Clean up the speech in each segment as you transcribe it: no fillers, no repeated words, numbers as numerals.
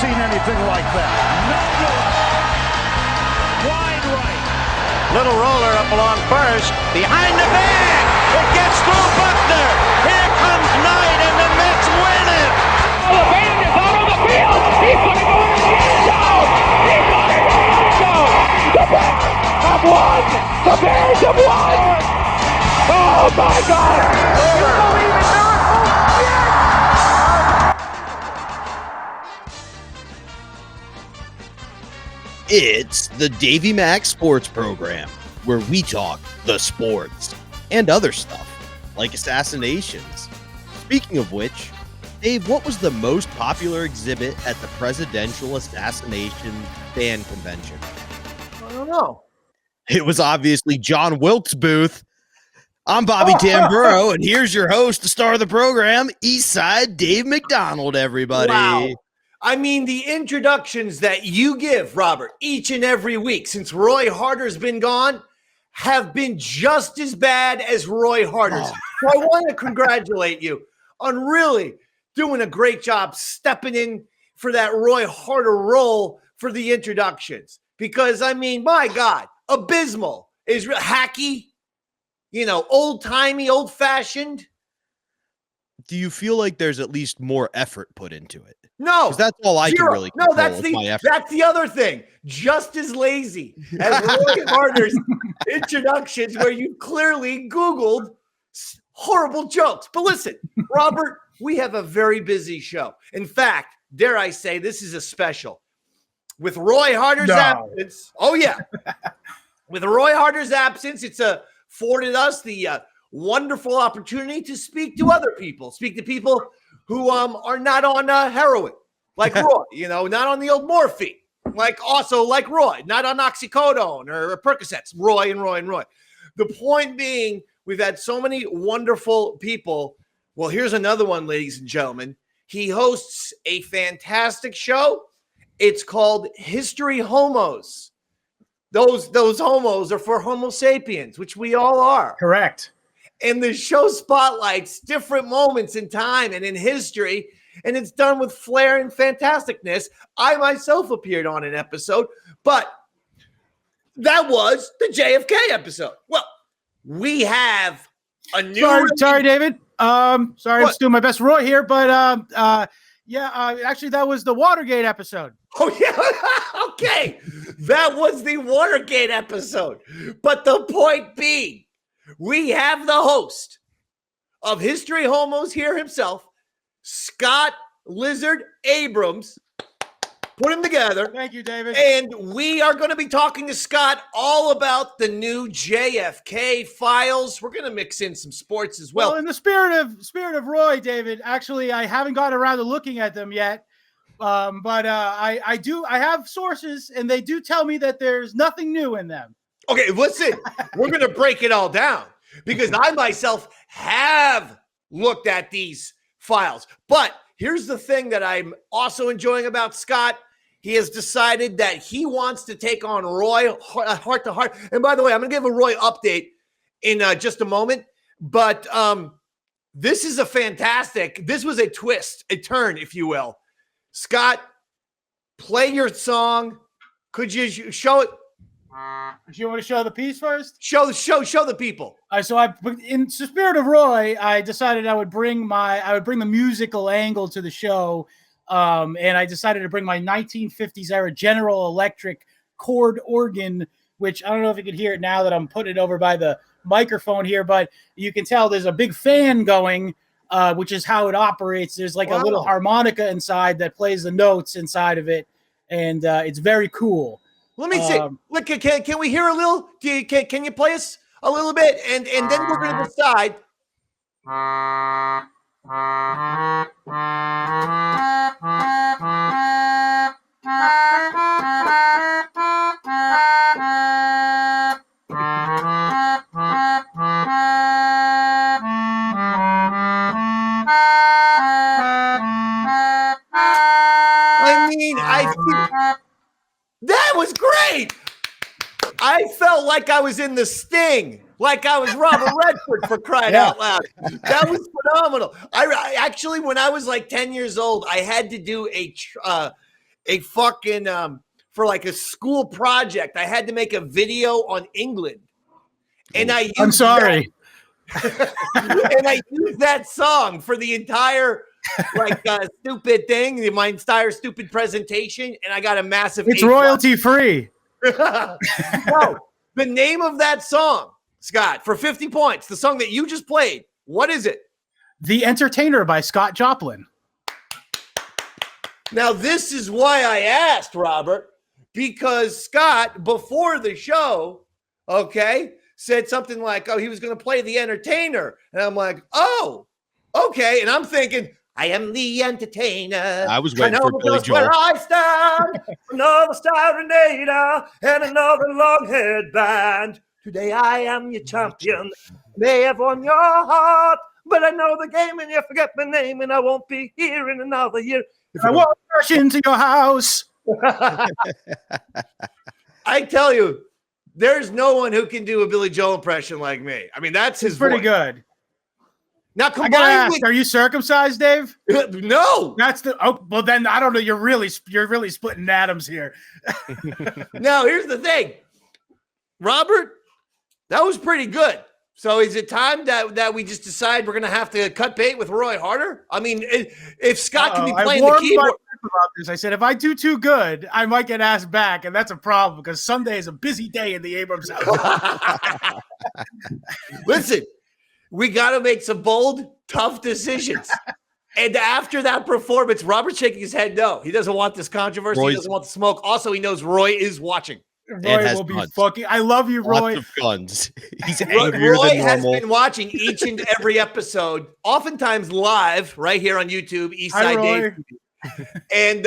seen anything like that. No good. Wide right. Little roller up along first. Behind the bag. It gets through Buckner. Here comes Knight, and the Mets win it. Oh, the band is out on the field. He's going to go in the end zone. He's going to go in the end zone. The Bears have won. The Bears have won. Oh, my God. You believe in miracles? Yes. It's the Davey Mac Sports Program, where we talk the sports and other stuff, like assassinations. Speaking of which, Dave, what was the most popular exhibit at the Presidential Assassination Fan Convention? I don't know. It was obviously John Wilkes' booth. I'm Bobby Tamburro, and here's your host, the star of the program, Eastside Dave McDonald, everybody. Wow. I mean, the introductions that you give, Robert, each and every week since Roy Harter's been gone have been just as bad as Roy Harter's. So I want to congratulate you on really doing a great job stepping in for that Roy Harter role for the introductions. Because, I mean, my God, abysmal is hacky, old-timey, old-fashioned. Do you feel like there's at least more effort put into it? No, because that's all I can really control. No, that's the other thing. Just as lazy as Roy Harter's introductions, where you clearly Googled horrible jokes. But listen, Robert, we have a very busy show. In fact, dare I say, this is a special with Roy Harter's absence. Oh yeah, with Roy Harter's absence, it's afforded us the wonderful opportunity to speak to other people, speak to people who are not on heroin, like Roy, not on the old morphine, like Roy, not on oxycodone or Percocets, Roy. The point being, we've had so many wonderful people. Well, here's another one, ladies and gentlemen. He hosts a fantastic show. It's called History Homos. Those homos are for Homo sapiens, which we all are. Correct. And the show spotlights different moments in time and in history, and it's done with flair and fantasticness. I myself appeared on an episode, but that was the JFK episode. Well, we have a new... Sorry, David. I'm just doing my best Roy here, but actually that was the Watergate episode. Oh, yeah. Okay. That was the Watergate episode. But the point being, we have the host of History Homos here himself, Scott Lizard Abrams. Put him together. Thank you, David. And we are going to be talking to Scott all about the new JFK Files. We're going to mix in some sports as well. Well, in the spirit of Roy, David, actually, I haven't gotten around to looking at them yet. But I have sources, and they do tell me that there's nothing new in them. Okay, listen, we're going to break it all down because I myself have looked at these files. But here's the thing that I'm also enjoying about Scott. He has decided that he wants to take on Roy heart to heart. And by the way, I'm going to give a Roy update in just a moment. But this was a twist, a turn, if you will. Scott, play your song. Could you show it? Do you want to show the piece first? Show the people. All right, so in the spirit of Roy, I decided I would bring the musical angle to the show, and I decided to bring my 1950s era General Electric chord organ, which I don't know if you can hear it now that I'm putting it over by the microphone here, but you can tell there's a big fan going, which is how it operates. There's like a little harmonica inside that plays the notes inside of it, and it's very cool. Let me see. Look, can we hear a little? Can you play us a little bit? And then we're going to decide. That was great. I felt like I was in The Sting, like I was Robert Redford, for crying out loud. That was phenomenal. I actually, when I was like 10 years old, I had to do a fucking for like a school project. I had to make a video on England, and I'm sorry. And I used that song for the entire stupid thing, my entire stupid presentation, and I got a massive. It's royalty free. No, the name of that song, Scott, for 50 points, the song that you just played. What is it? The Entertainer by Scott Joplin. Now, this is why I asked, Robert, because Scott, before the show, said something like, he was going to play The Entertainer. And I'm like, oh, okay. And I'm thinking, I am the entertainer. I was waiting for Billy Joel. Where I stand, another Starinator and another long-haired band. Today I am your champion. May have won your heart, but I know the game and you forget my name, and I won't be here in another year. If I won't rush into your house. I tell you, there's no one who can do a Billy Joel impression like me. I mean, that's his pretty voice. Good. Now, I gotta ask, are you circumcised, Dave? No. That's well, then I don't know. You're really splitting atoms here. Now, here's the thing, Robert. That was pretty good. So is it time that we just decide we're going to have to cut bait with Roy Harter? I mean, if Scott can be playing the keyboard. About this. I said, if I do too good, I might get asked back, and that's a problem because Sunday is a busy day in the Abrams house. Listen, we got to make some bold, tough decisions. And after that performance, Robert's shaking his head no. He doesn't want this controversy. He doesn't want the smoke. Also, he knows Roy is watching. Roy will be fucking. I love you, Roy. Lots of guns. He's angrier Roy than normal. has been watching each and every episode, oftentimes live, right here on YouTube. Eastside Dave. And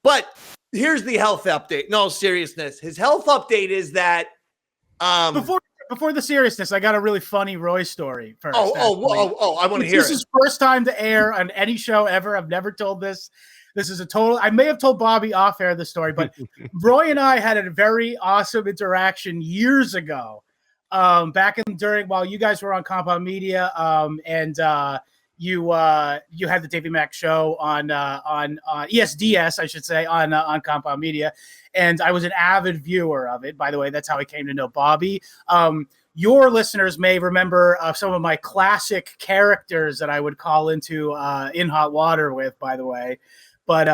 but here's the health update. No seriousness. His health update is that before the seriousness, I got a really funny Roy story first. I want to hear it. This is first time to air on any show ever. I've never told this. This is I may have told Bobby off air this story, but Roy and I had a very awesome interaction years ago. While you guys were on Compound Media, you had the Davey Mac show on ESDS, I should say, on Compound Media, and I was an avid viewer of it. By the way, that's how I came to know Bobby. Your listeners may remember some of my classic characters that I would call into In Hot Water with. By the way, but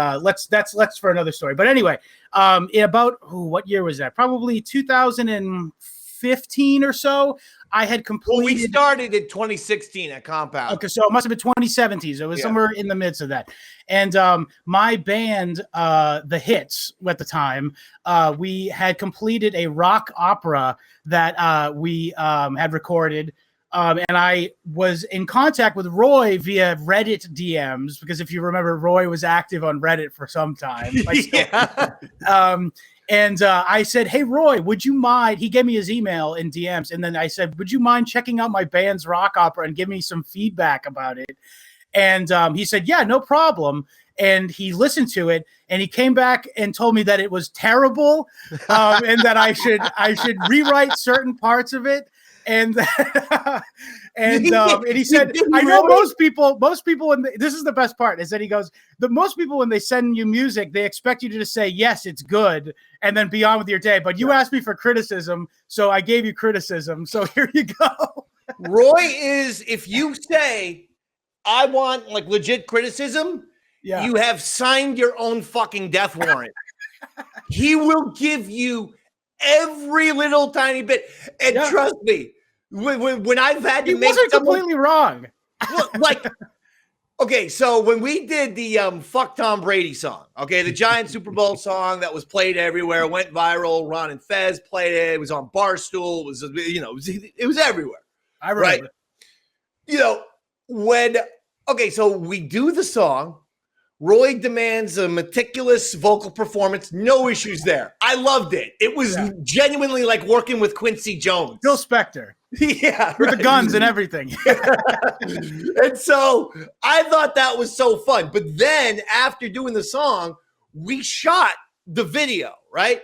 that's for another story. But anyway, what year was that? Probably 2015 or so. I had completed. Well, we started in 2016 at Compound. Okay, so it must have been 2017. So it was somewhere in the midst of that. And my band, The Hits, at the time, we had completed a rock opera that we had recorded. And I was in contact with Roy via Reddit DMs, because if you remember, Roy was active on Reddit for some time. And I said, hey, Roy, would you mind? He gave me his email in DMs. And then I said, would you mind checking out my band's rock opera and give me some feedback about it? And he said, yeah, no problem. And he listened to it, and he came back and told me that it was terrible, and that I should rewrite certain parts of it. And and he said, I know most people, this is the best part, is that he goes, most people, when they send you music, they expect you to just say, yes, it's good, and then be on with your day. But you asked me for criticism, so I gave you criticism. So here you go. Roy is, if you say, I want like legit criticism, you have signed your own fucking death warrant. He will give you every little tiny bit. And trust me, when I've had to make wasn't completely wrong. Okay, so when we did the Fuck Tom Brady song, the giant Super Bowl song that was played everywhere, went viral, Ron and Fez played it, it was on Barstool, it was everywhere. I remember. Right? So we do the song. Roy demands a meticulous vocal performance. No issues there. I loved it. It was genuinely like working with Quincy Jones. Phil Spector. Yeah. With the guns and everything. And so I thought that was so fun. But then after doing the song, we shot the video, right?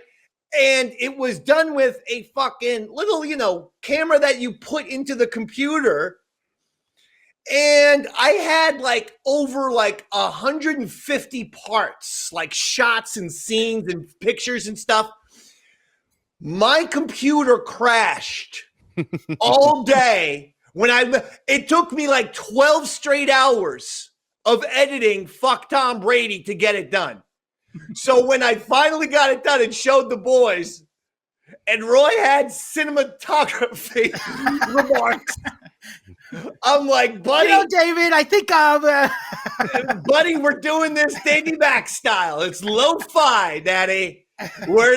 And it was done with a fucking little, camera that you put into the computer. And I had like over like 150 parts, like shots and scenes and pictures and stuff. My computer crashed all day it took me like 12 straight hours of editing Fuck Tom Brady to get it done. So when I finally got it done and showed the boys, and Roy had cinematography remarks, I'm like, buddy, David, I think buddy, we're doing this Davey Mac style. It's lo-fi, daddy. We're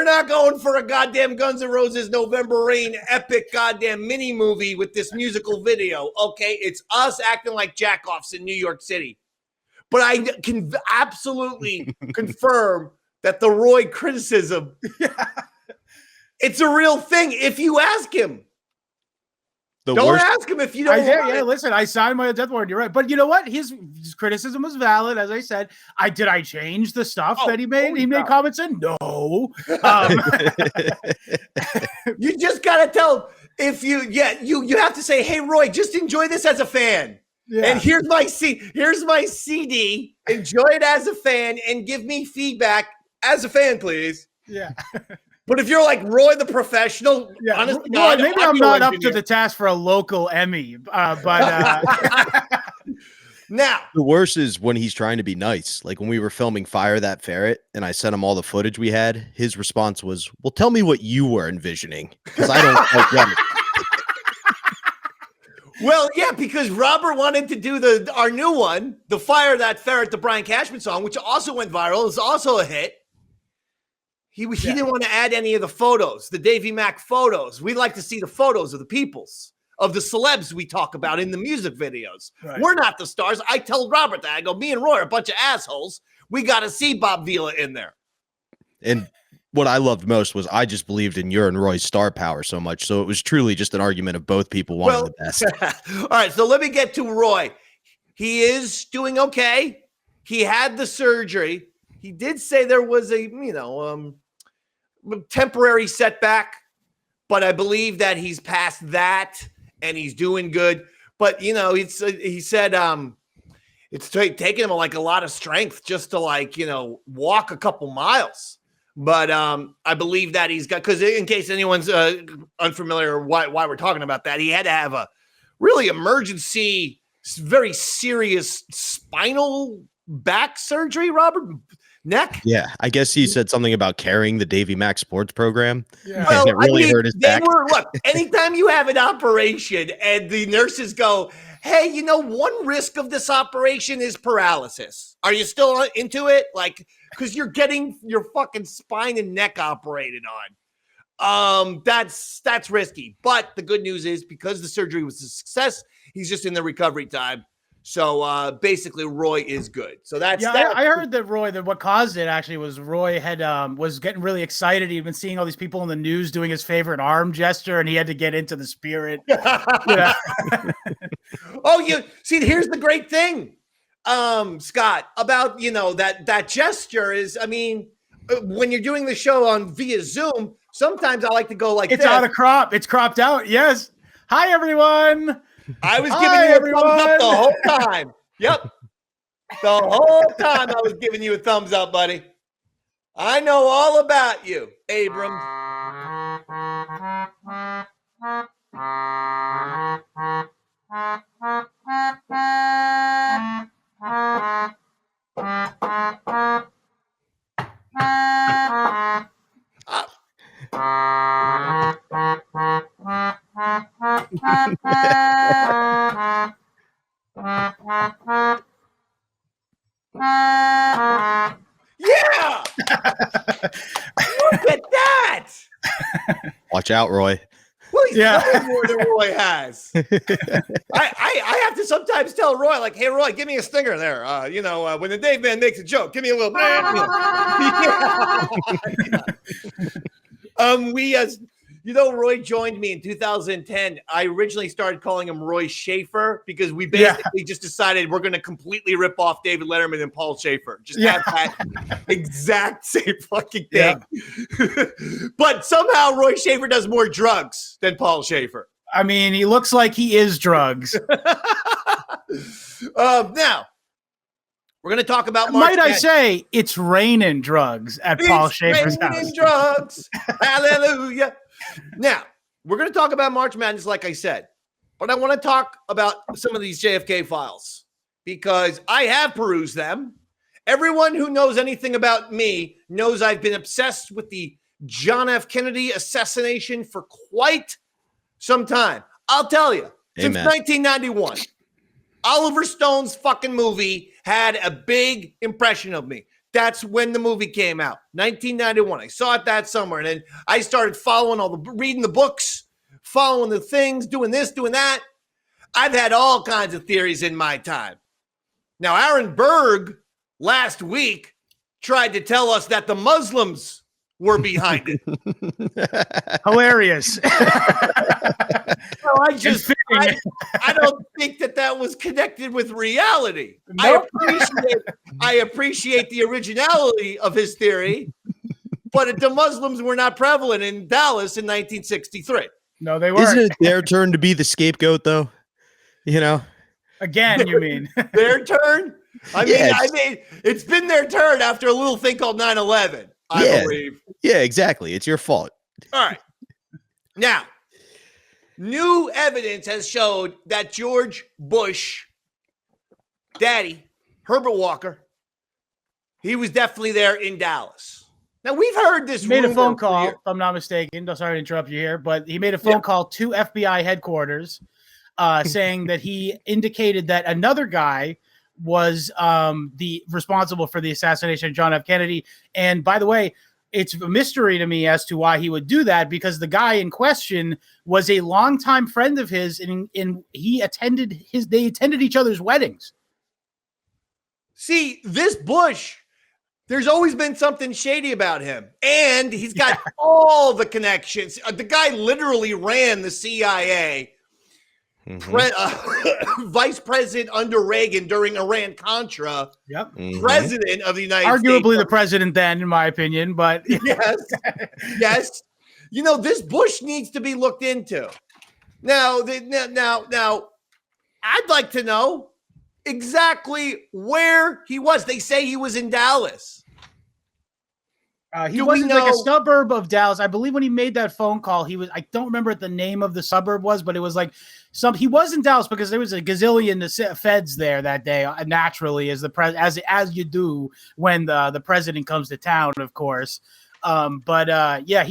not going for a goddamn Guns N' Roses November Rain epic goddamn mini movie with this musical video. Okay, it's us acting like jackoffs in New York City. But I can absolutely confirm that the Roy criticism, it's a real thing. If you ask him, ask him if you don't. Listen, I signed my death warrant. You're right, but you know what? His criticism was valid, as I said. Did I change the stuff that he made? He made comments in. No. You just gotta tell you have to say, hey Roy, just enjoy this as a fan. Yeah. And here's my CD. Enjoy it as a fan and give me feedback as a fan, please. Yeah. But if you're like Roy the professional, honestly, Roy, maybe I'm not up to the task for a local Emmy, but now the worst is when he's trying to be nice. Like when we were filming Fire That Ferret and I sent him all the footage we had, his response was, well, tell me what you were envisioning, because I don't quite get it. Well, yeah, because Robert wanted to do our new one, the Fire That Ferret, the Brian Cashman song, which also went viral. It's also a hit. He didn't want to add any of the photos, the Davey Mac photos. We like to see the photos of the peoples, of the celebs we talk about in the music videos. Right. We're not the stars. I told Robert that. I go, me and Roy are a bunch of assholes. We got to see Bob Vila in there. And what I loved most was I just believed in your and Roy's star power so much. So it was truly just an argument of both people wanting the best. All right, so let me get to Roy. He is doing okay. He had the surgery. He did say there was a, temporary setback, but I believe that he's past that and he's doing good. But, he said it's taking him like a lot of strength just to walk a couple miles. But I believe that he's got, because in case anyone's unfamiliar why we're talking about that, he had to have a really emergency, very serious spinal back surgery, Robert. Neck? Yeah, I guess he said something about carrying the Davey Mac Sports Program. Yeah. Well, it really hurt his back. Look, anytime you have an operation and the nurses go, hey, one risk of this operation is paralysis. Are you still into it? Because you're getting your fucking spine and neck operated on. That's risky. But the good news is, because the surgery was a success, he's just in the recovery time. So basically, Roy is good. So that's I heard that what caused it actually was Roy had was getting really excited. He'd been seeing all these people in the news doing his favorite arm gesture, and he had to get into the spirit. Oh, you see, here's the great thing, Scott, about that gesture is, when you're doing the show via Zoom, sometimes I like to go like it's this. out of crop. It's cropped out. Yes. Hi, everyone. I was giving you a thumbs up the whole time. Yep. The whole time I was giving you a thumbs up, buddy. I know all about you, Abrams. Yeah! Look at that! Watch out, Roy. Well, he's playing more than Roy has. I have to sometimes tell Roy, like, hey, Roy, give me a stinger there. When the Dave Man makes a joke, give me a little. Roy joined me in 2010. I originally started calling him Roy Schaefer because we basically just decided we're going to completely rip off David Letterman and Paul Schaefer. Just have that exact same fucking thing. Yeah. But somehow Roy Schaefer does more drugs than Paul Schaefer. I mean, he looks like he is drugs. Now, we're going to talk about March Might I say, it's raining drugs at Paul Schaefer's house. Raining drugs. Hallelujah. Now, we're going to talk about March Madness, like I said, but I want to talk about some of these JFK files because I have perused them. Everyone who knows anything about me knows I've been obsessed with the John F. Kennedy assassination for quite some time. I'll tell you, since 1991, Oliver Stone's fucking movie had a big impression of me. That's when the movie came out, 1991. I saw it that summer, and then I started reading the books, following the things, doing this, doing that. I've had all kinds of theories in my time. Now, Aaron Berg last week tried to tell us that the Muslims were behind it. Hilarious. No, I don't think that was connected with reality. Nope. I appreciate the originality of his theory, but the Muslims were not prevalent in Dallas in 1963. No, they weren't. Isn't it their turn to be the scapegoat, though? You know? Again, you mean? Their turn? I mean, it's been their turn after a little thing called 9/11, I believe. Yeah, exactly. It's your fault. All right. Now, new evidence has showed that George Bush, daddy, Herbert Walker, he was definitely there in Dallas. Now, we've heard this. He made a phone call, if I'm not mistaken. Sorry to interrupt you here, but he made a phone call to FBI headquarters saying that he indicated that another guy was the responsible for the assassination of John F. Kennedy. And by the way, it's a mystery to me as to why he would do that, because the guy in question was a longtime friend of his, and they attended each other's weddings. See, this Bush, there's always been something shady about him, and he's got all the connections. The guy literally ran the CIA. Vice president under Reagan during Iran-Contra. Yep. President of the United States. Arguably the president then, in my opinion, but yes. You know, this Bush needs to be looked into. Now, I'd like to know exactly where he was. They say he was in Dallas. He was in like a suburb of Dallas. I believe when he made that phone call, I don't remember what the name of the suburb was, but it was like he was in Dallas because there was a gazillion feds there that day, naturally, as you do when the president comes to town, of course. He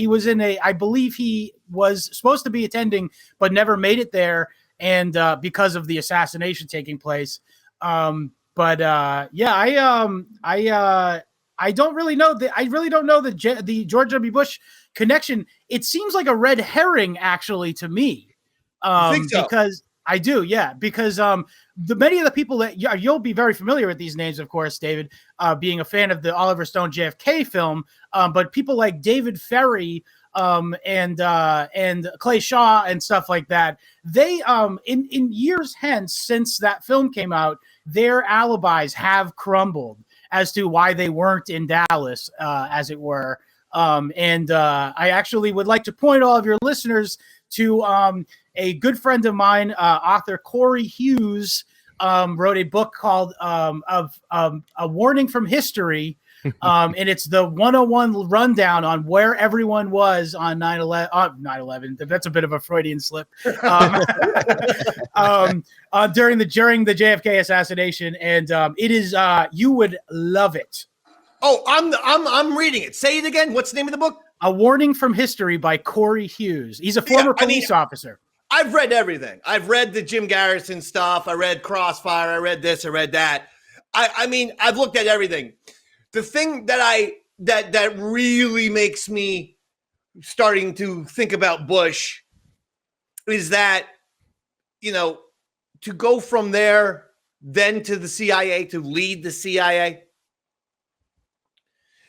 was I believe he was supposed to be attending, but never made it there. And because of the assassination taking place. I don't really know the George W. Bush connection. It seems like a red herring, actually, to me. Think so? Because I do, yeah. Because many of the people that you'll be very familiar with these names, of course, David, being a fan of the Oliver Stone JFK film, but people like David Ferry and Clay Shaw and stuff like that. They in years hence, since that film came out, their alibis have crumbled as to why they weren't in Dallas, as it were. I actually would like to point all of your listeners to a good friend of mine, author Corey Hughes, wrote a book called A Warning from History. And it's the 101 rundown on where everyone was on 9/11. That's a bit of a Freudian slip. During the JFK assassination, and it is you would love it. Oh, I'm reading it. Say it again. What's the name of the book? A Warning from History by Corey Hughes. He's a former police officer. I've read everything. I've read the Jim Garrison stuff. I read Crossfire. I read this. I read that. I mean, I've looked at everything. The thing that really makes me starting to think about Bush is that, you know, to go from there, then to the CIA, to lead the CIA,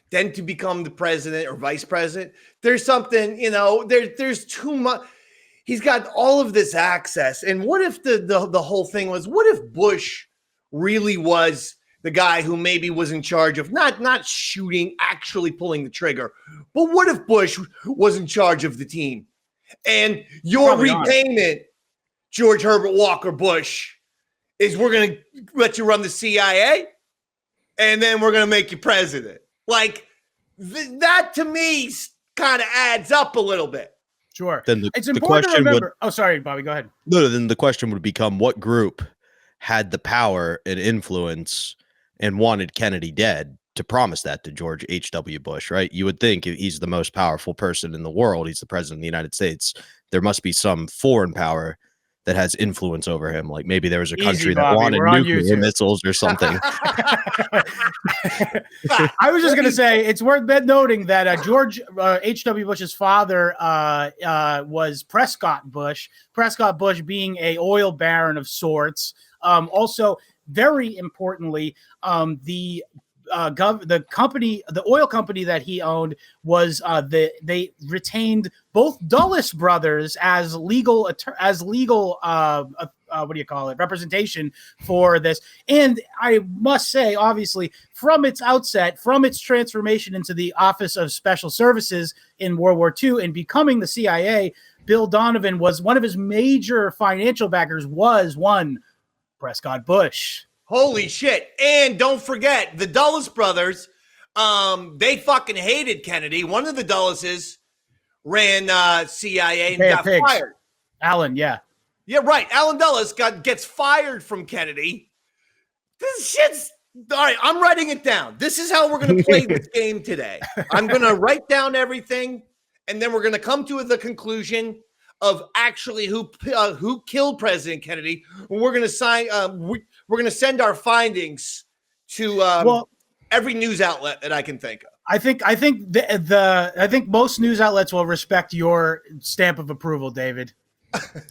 then to become the president or vice president. There's something, you know, there's too much. He's got all of this access. And what if the whole thing was, what if Bush really was the guy who maybe was in charge of not shooting, actually pulling the trigger, but what if Bush was in charge of the team And your repayment, George Herbert Walker Bush, is we're going to let you run the CIA, and then we're going to make you president. Like, that to me kind of adds up a little bit. Sure. Then it's important to remember. Sorry, Bobby, go ahead. No, then the question would become, what group had the power and influence and wanted Kennedy dead to promise that to George H.W. Bush, right? You would think if he's the most powerful person in the world, he's the president of the United States, there must be some foreign power that has influence over him. Like maybe there was a country that wanted nuclear missiles or something. I was just going to say, it's worth noting that George H.W. Bush's father was Prescott Bush being a oil baron of sorts. Also, very importantly, the oil company that he owned was they retained both Dulles brothers as legal representation for this. And I must say, obviously, from its outset, from its transformation into the Office of Special Services in World War II and becoming the CIA, Bill Donovan was one of his major financial backers was one Prescott Bush. Holy shit. And don't forget, the Dulles brothers, they fucking hated Kennedy. One of the Dulleses ran CIA and got fired. Alan, yeah. Yeah, right. Alan Dulles gets fired from Kennedy. This shit's... All right, I'm writing it down. This is how we're going to play this game today. I'm going to write down everything, and then we're going to come to the conclusion of actually who killed President Kennedy. We're going to we're going to send our findings to every news outlet that I can think of. I think most news outlets will respect your stamp of approval, David.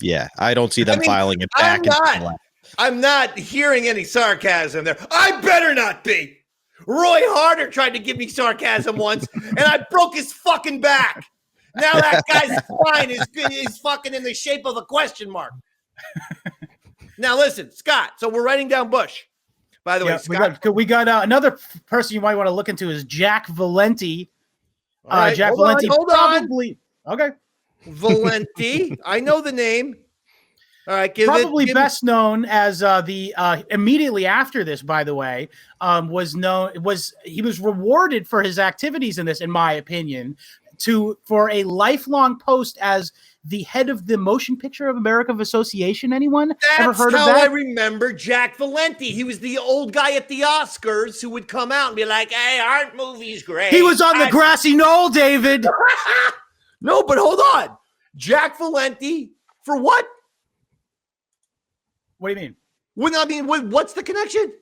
Yeah, I don't see them filing it back. I'm not hearing any sarcasm there. I better not be. Roy Harter tried to give me sarcasm once, and I broke his fucking back. Now that guy's spine is fucking in the shape of a question mark. Now listen, Scott. So we're writing down Bush. By the way, Scott. We got another person you might want to look into is Jack Valenti. Right, Jack Valenti. Probably. Okay. Valenti. I know the name. All right. Probably best known as immediately after this, by the way, he was rewarded for his activities in this, in my opinion, for a lifelong post as the head of the Motion Picture of America Association. Anyone ever heard of that? That's how I remember Jack Valenti. He was the old guy at the Oscars who would come out and be like, "Hey, aren't movies great?" He was on the grassy knoll, David. No, but hold on. Jack Valenti for what? What do you mean? What's the connection?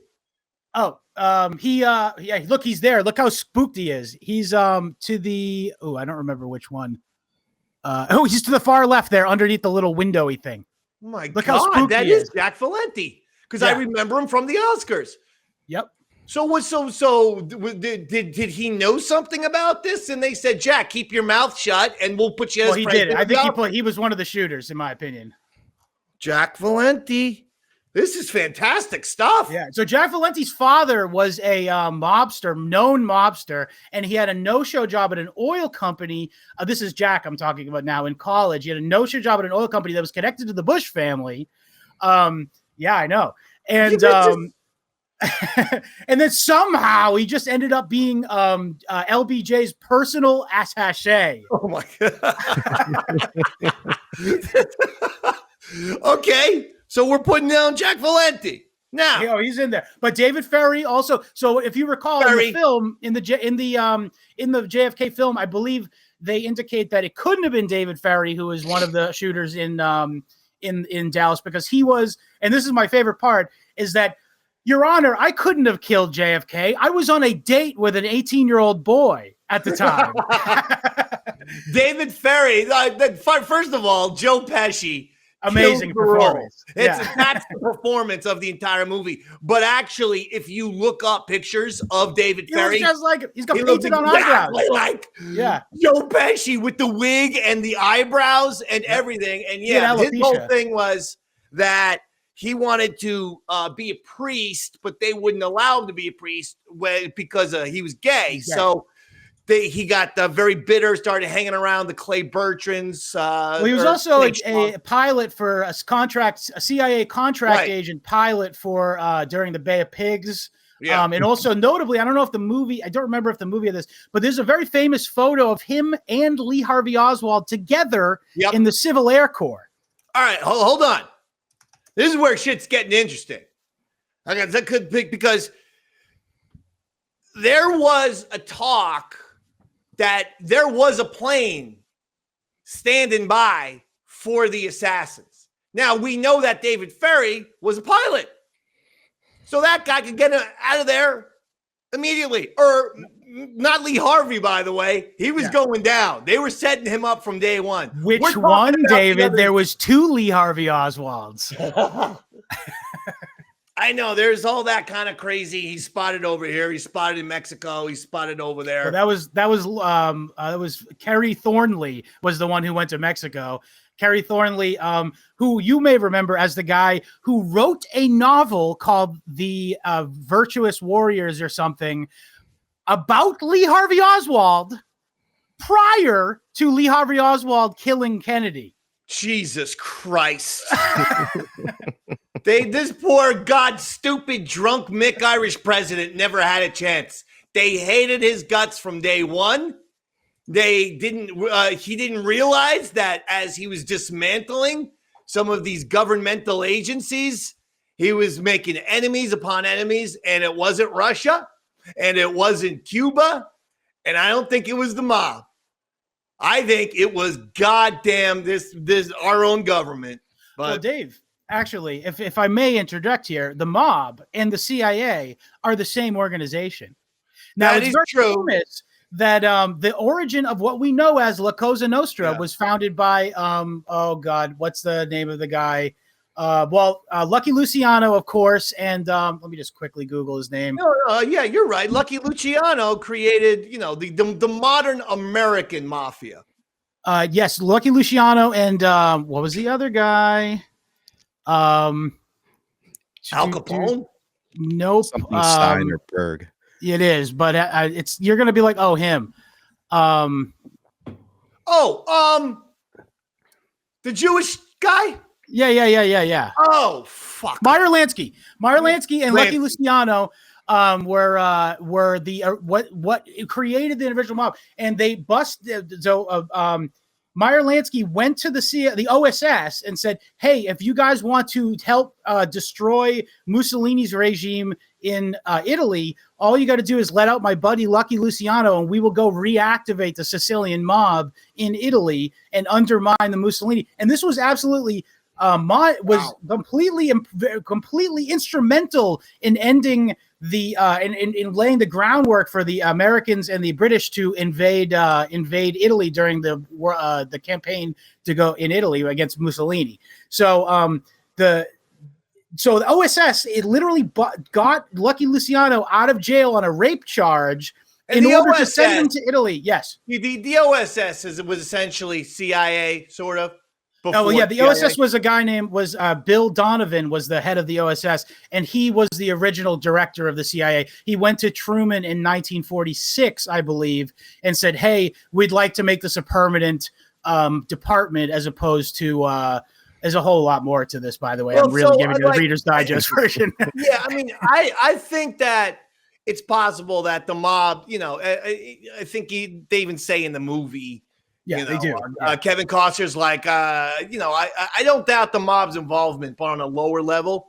Oh, look, he's there. Look how spooked he is. He's to the I don't remember which one. He's to the far left there, underneath the little windowy thing. Oh my God, that is Jack Valenti, because I remember him from the Oscars. Yep. So did he know something about this? And they said, Jack, keep your mouth shut, and we'll put you as president. He did. I think he was one of the shooters, in my opinion. Jack Valenti. This is fantastic stuff. Yeah. So Jack Valenti's father was a known mobster, and he had a no-show job at an oil company. This is Jack I'm talking about now in college. He had a no-show job at an oil company that was connected to the Bush family. Yeah, I know. And and then somehow he just ended up being LBJ's personal attaché. Oh my God. Okay. So we're putting down Jack Valenti now. He's in there, but David Ferry also. So if you recall in the film, in the JFK film, I believe they indicate that it couldn't have been David Ferry who was one of the shooters in Dallas, because he was. And this is my favorite part: is that, Your Honor, I couldn't have killed JFK. I was on a date with an 18-year-old boy at the time. David Ferry. First of all, Joe Pesci. Amazing performance. That's the performance of the entire movie. But actually, if you look up pictures of David Ferry, just like he's got painted on eyebrows. Like Joe Pesci with the wig and the eyebrows and everything. And his whole thing was that he wanted to be a priest, but they wouldn't allow him to be a priest because he was gay. So he got very bitter, started hanging around the Clay Bertrands. Well, he was also a pilot for a CIA contract agent pilot for during the Bay of Pigs. Yeah. And also notably, I don't remember if the movie of this, but there's a very famous photo of him and Lee Harvey Oswald together in the Civil Air Corps. All right, hold on. This is where shit's getting interesting. Because there was a talk that there was a plane standing by for the assassins. Now, we know that David Ferry was a pilot. So that guy could get out of there immediately. Or not Lee Harvey, by the way. He was going down. They were setting him up from day one. Which one, David? There was 2 Lee Harvey Oswalds. I know. There's all that kind of crazy. He's spotted over here. He's spotted in Mexico. He's spotted over there. Well, that was Kerry Thornley was the one who went to Mexico. Kerry Thornley, who you may remember as the guy who wrote a novel called The Virtuous Warriors or something about Lee Harvey Oswald prior to Lee Harvey Oswald killing Kennedy. Jesus Christ. This poor stupid drunk Mick Irish president never had a chance. They hated his guts from day one. He didn't realize that as he was dismantling some of these governmental agencies, he was making enemies upon enemies, and it wasn't Russia, and it wasn't Cuba, and I don't think it was the mob. I think it was goddamn this our own government. But well, Dave, actually, if I may interject here, the mob and the CIA are the same organization. Now, that is true. That the origin of what we know as La Cosa Nostra was founded by what's the name of the guy? Lucky Luciano, of course, and let me just quickly Google his name. Yeah, you're right. Lucky Luciano created, the modern American mafia. Yes, Lucky Luciano, and what was the other guy? Al Capone? Nope. Something Stein or Berg. It is, but you're gonna be like, oh, him. The Jewish guy. Yeah. Oh, fuck. Meyer Lansky and Lucky Luciano were the what created the individual mob, and they busted. Meyer Lansky went to the OSS and said, "Hey, if you guys want to help destroy Mussolini's regime in Italy, all you got to do is let out my buddy Lucky Luciano, and we will go reactivate the Sicilian mob in Italy and undermine the Mussolini." And this was absolutely completely instrumental in ending the in laying the groundwork for the Americans and the British to invade Italy during the campaign to go in Italy against Mussolini. So the OSS, it literally got Lucky Luciano out of jail on a rape charge in order to send him to Italy. Yes, the OSS was essentially CIA, sort of. The OSS was a guy named Bill Donovan was the head of the OSS, and he was the original director of the CIA. He went to Truman in 1946, I believe, and said, "Hey, we'd like to make this a permanent department as opposed to." There's a whole lot more to this, by the way. I'm really giving you the Reader's Digest version. Yeah, I mean, I think that it's possible that the mob, I think they even say in the movie. Yeah, they do. Kevin Costner's like, I don't doubt the mob's involvement, but on a lower level.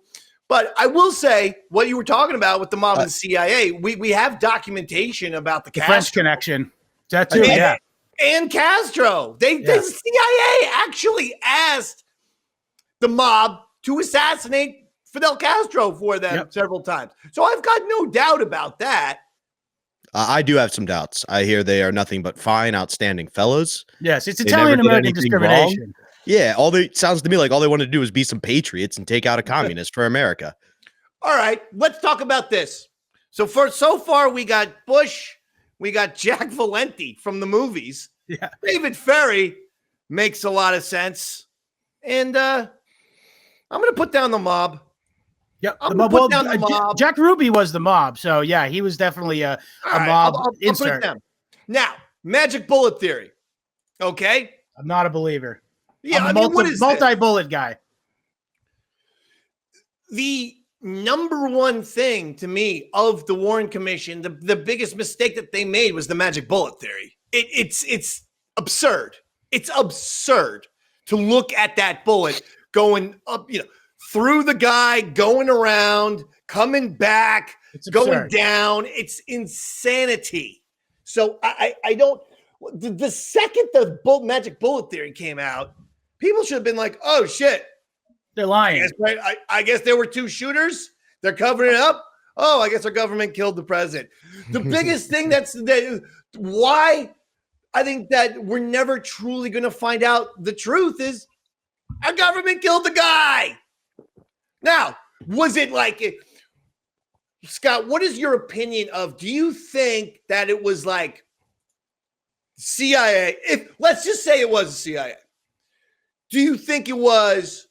But I will say what you were talking about with the mob and CIA, we have documentation about the French connection. That too, and Castro. The CIA actually asked the mob to assassinate Fidel Castro for them several times. So I've got no doubt about that. I do have some doubts. I hear they are nothing but fine, outstanding fellows. Yes, it's Italian-American discrimination. Wrong. Yeah, sounds to me like all they want to do is be some patriots and take out a communist for America. All right, let's talk about this. So far, we got Bush, we got Jack Valenti from the movies. Yeah, David Ferry makes a lot of sense, and I'm going to put down the mob. Yep. Jack Ruby was the mob, so yeah, he was definitely a mob insert. Now, magic bullet theory. Okay. I'm not a believer. Yeah, I'm a what is multi-bullet guy. The number one thing to me of the Warren Commission, the biggest mistake that they made was the magic bullet theory. It's absurd. It's absurd to look at that bullet going up, through the guy, going around, coming back, going down. It's insanity. So I don't. The second the magic bullet theory came out, people should have been like, "Oh shit, they're lying." I guess there were two shooters. They're covering it up. Oh, I guess our government killed the president. The biggest thing why I think that we're never truly going to find out the truth is our government killed the guy. Now, was it like, Scott, what is your opinion of, do you think that it was like CIA? Let's just say it was the CIA. Do you think it was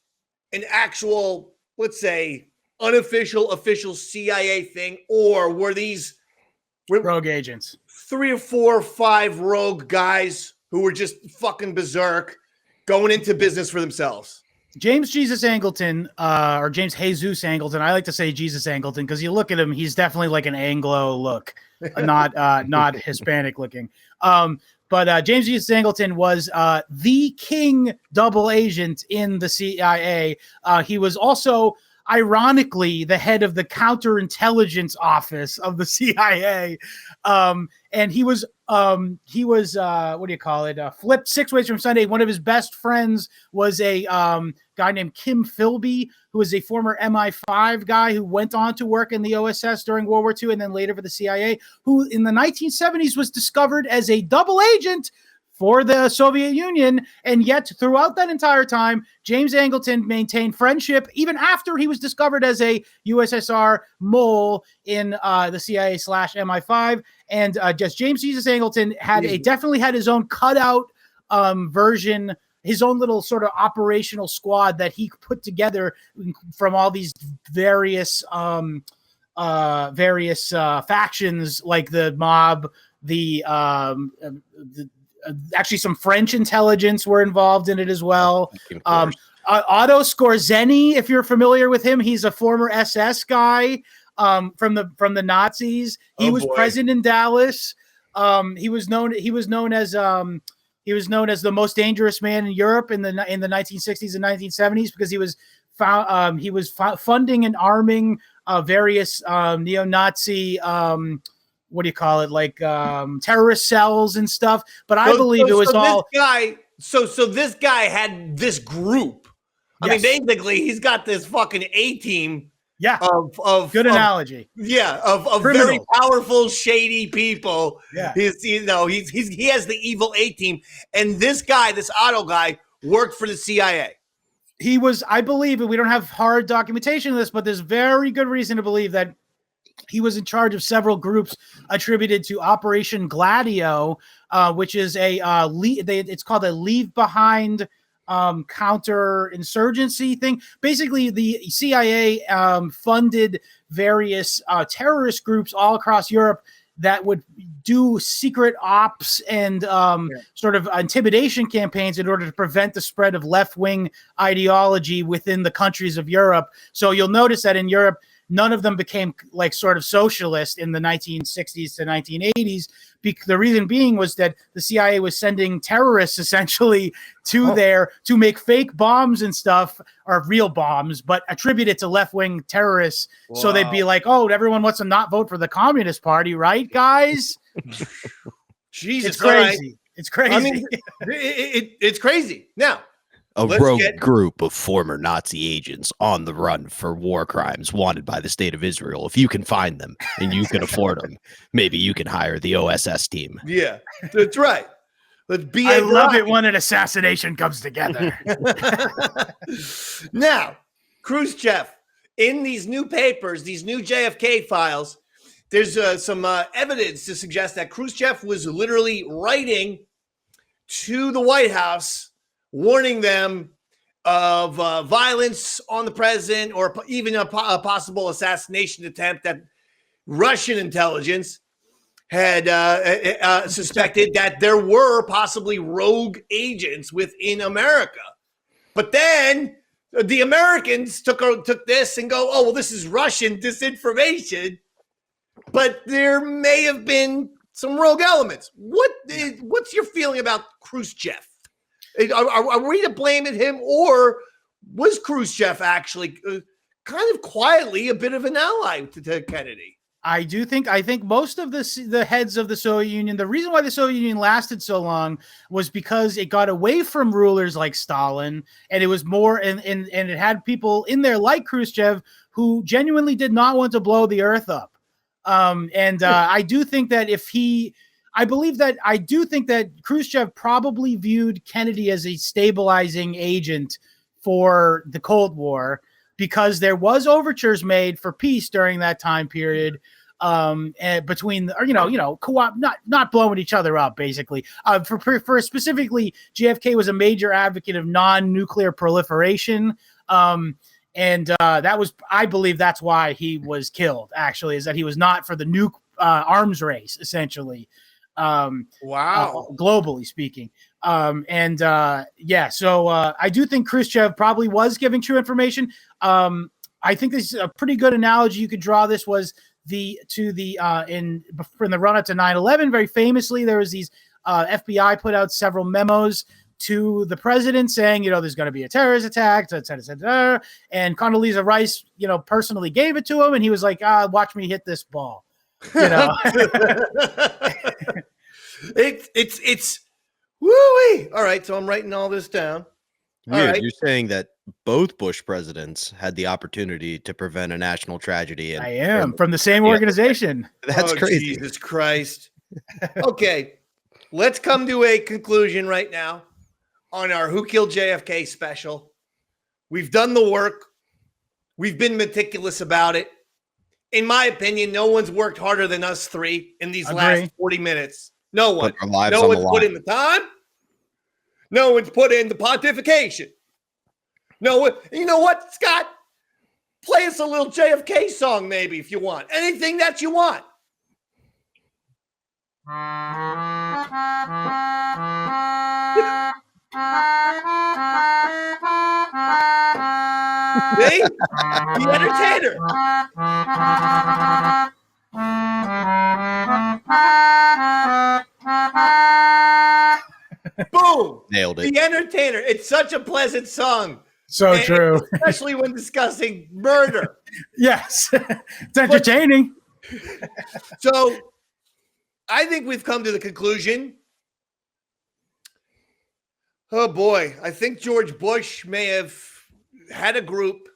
an actual, let's say, unofficial, official CIA thing, or were these rogue agents? 3 or 4 or 5 rogue guys who were just fucking berserk going into business for themselves? James Jesus Angleton, or James Jesus Angleton. I like to say Jesus Angleton because you look at him, he's definitely like an Anglo look, not Hispanic looking. But James Jesus Angleton was the king double agent in the CIA. He was also, ironically, the head of the counterintelligence office of the CIA. And he was what do you call it? Flipped 6 ways from Sunday. One of his best friends was a guy named Kim Philby, who was a former MI5 guy who went on to work in the OSS during World War II and then later for the CIA, who in the 1970s was discovered as a double agent for the Soviet Union. And yet throughout that entire time, James Angleton maintained friendship even after he was discovered as a USSR mole in the CIA / MI5. And just James Jesus Angleton definitely had his own cutout version, his own little sort of operational squad that he put together from all these various factions, like the mob, actually some French intelligence were involved in it as well. Otto Skorzeny, if you're familiar with him, he's a former SS guy from the Nazis. He was present in Dallas. He was known as the most dangerous man in Europe in the 1960s and 1970s because he was funding and arming various neo-Nazi what do you call it, like terrorist cells and stuff. But I believe it was all this guy. So this guy had this group. I mean, basically, he's got this fucking A-team. Yeah. Of good analogy. Yeah. Of very powerful, shady people. Yeah. He has the evil A-team, and this guy, this Otto guy, worked for the CIA. He was, I believe, and we don't have hard documentation of this, but there's very good reason to believe that he was in charge of several groups attributed to Operation Gladio, which is it's called a leave behind counterinsurgency thing. Basically, the CIA funded various terrorist groups all across Europe that would do secret ops and sort of intimidation campaigns in order to prevent the spread of left-wing ideology within the countries of Europe. So you'll notice that in Europe, none of them became like sort of socialist in the 1960s to 1980s. The reason being was that the CIA was sending terrorists essentially to there to make fake bombs and stuff, or real bombs, but attributed to left-wing terrorists. Wow. So they'd be like, oh, everyone wants to not vote for the Communist Party, right, guys? Jesus, it's crazy. Right. It's crazy. I mean, it's crazy. Now, a rogue group of former Nazi agents on the run for war crimes wanted by the state of Israel. If you can find them and you can afford them, maybe you can hire the OSS team. Yeah, that's right. I love it when an assassination comes together. Now, Khrushchev, in these new papers, these new JFK files, there's some evidence to suggest that Khrushchev was literally writing to the White House, warning them of violence on the president, or even a possible assassination attempt that Russian intelligence had suspected that there were possibly rogue agents within America. But then the Americans took this and go, oh, well, this is Russian disinformation. But there may have been some rogue elements. What's your feeling about Khrushchev? Are we to blame him, or was Khrushchev actually kind of quietly a bit of an ally to Kennedy? I think most of the heads of the Soviet Union, the reason why the Soviet Union lasted so long was because it got away from rulers like Stalin, and it was more, and it had people in there like Khrushchev who genuinely did not want to blow the earth up. I do think that I do think that Khrushchev probably viewed Kennedy as a stabilizing agent for the Cold War, because there was overtures made for peace during that time period, and between, co-op, not blowing each other up, basically. For specifically, JFK was a major advocate of non-nuclear proliferation. That was, I believe that's why he was killed, actually, is that he was not for the nuke arms race, essentially. Globally speaking. So I do think Khrushchev probably was giving true information. I think this is a pretty good analogy you could draw. This was in the run up to 9/11. Very famously, there was these FBI put out several memos to the president saying, there's going to be a terrorist attack, et cetera, et cetera. And Condoleezza Rice, personally gave it to him, and he was like, watch me hit this ball. It's woo-wee. All right, so I'm writing all this down. Weird. Right. You're saying that both Bush presidents had the opportunity to prevent a national tragedy. And, I am from the same organization. That's crazy. Jesus Christ. Okay, let's come to a conclusion right now on our Who Killed JFK special. We've done the work. We've been meticulous about it. In my opinion, no one's worked harder than us three in these last 40 minutes. No one. No one's put in the time. No one's put in the pontification. No one. You know what, Scott? Play us a little JFK song, maybe, if you want. Anything that you want. See? The Entertainer. Boom. Nailed it. The Entertainer. It's such a pleasant song. So true. Especially when discussing murder. Yes. It's entertaining. So I think we've come to the conclusion. Oh boy. I think George Bush may have had a group,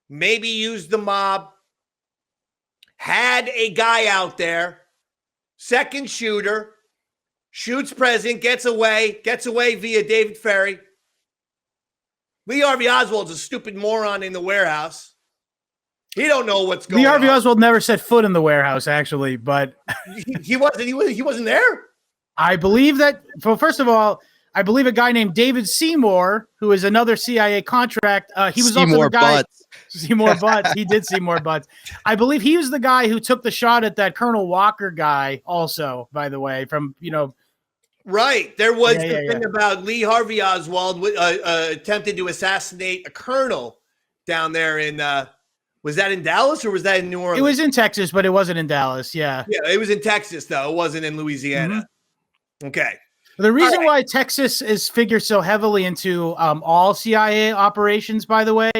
maybe used the mob, had a guy out there, second shooter, shoots president, gets away via David Ferry. Lee Harvey Oswald's a stupid moron in the warehouse. He don't know what's going on. Lee Harvey Oswald never set foot in the warehouse, actually, but he wasn't there. I believe that. Well, first of all, I believe a guy named David Seymour, who is another CIA contract. He was also the guy. Seymour Butts. He did Seymour Butts. I believe he was the guy who took the shot at that Colonel Walker guy. Also, by the way, from Right. There was the thing about Lee Harvey Oswald attempted to assassinate a colonel down there in, was that in Dallas or was that in New Orleans? It was in Texas, but it wasn't in Dallas. Yeah. Yeah, it was in Texas, though. It wasn't in Louisiana. Mm-hmm. Okay. The reason why Texas is figured so heavily into all CIA operations, by the way,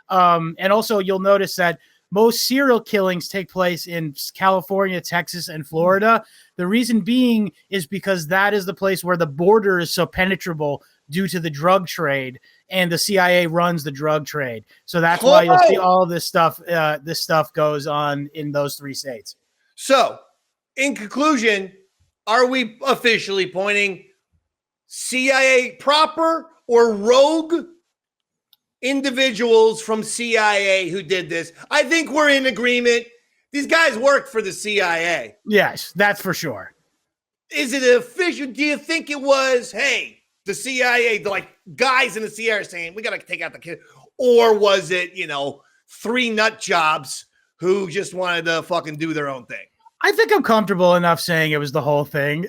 and also you'll notice that most serial killings take place in California, Texas, and Florida. The reason being is because that is the place where the border is so penetrable due to the drug trade, and the CIA runs the drug trade. So that's why you'll see all of this stuff. This stuff goes on in those three states. So, in conclusion, are we officially pointing CIA proper or rogue individuals from CIA who did this? I think we're in agreement. These guys worked for the CIA. Yes, that's for sure. Is it official? Do you think it was, hey, the CIA, guys in the CIA are saying, we got to take out the kid? Or was it, three nut jobs who just wanted to fucking do their own thing? I think I'm comfortable enough saying it was the whole thing.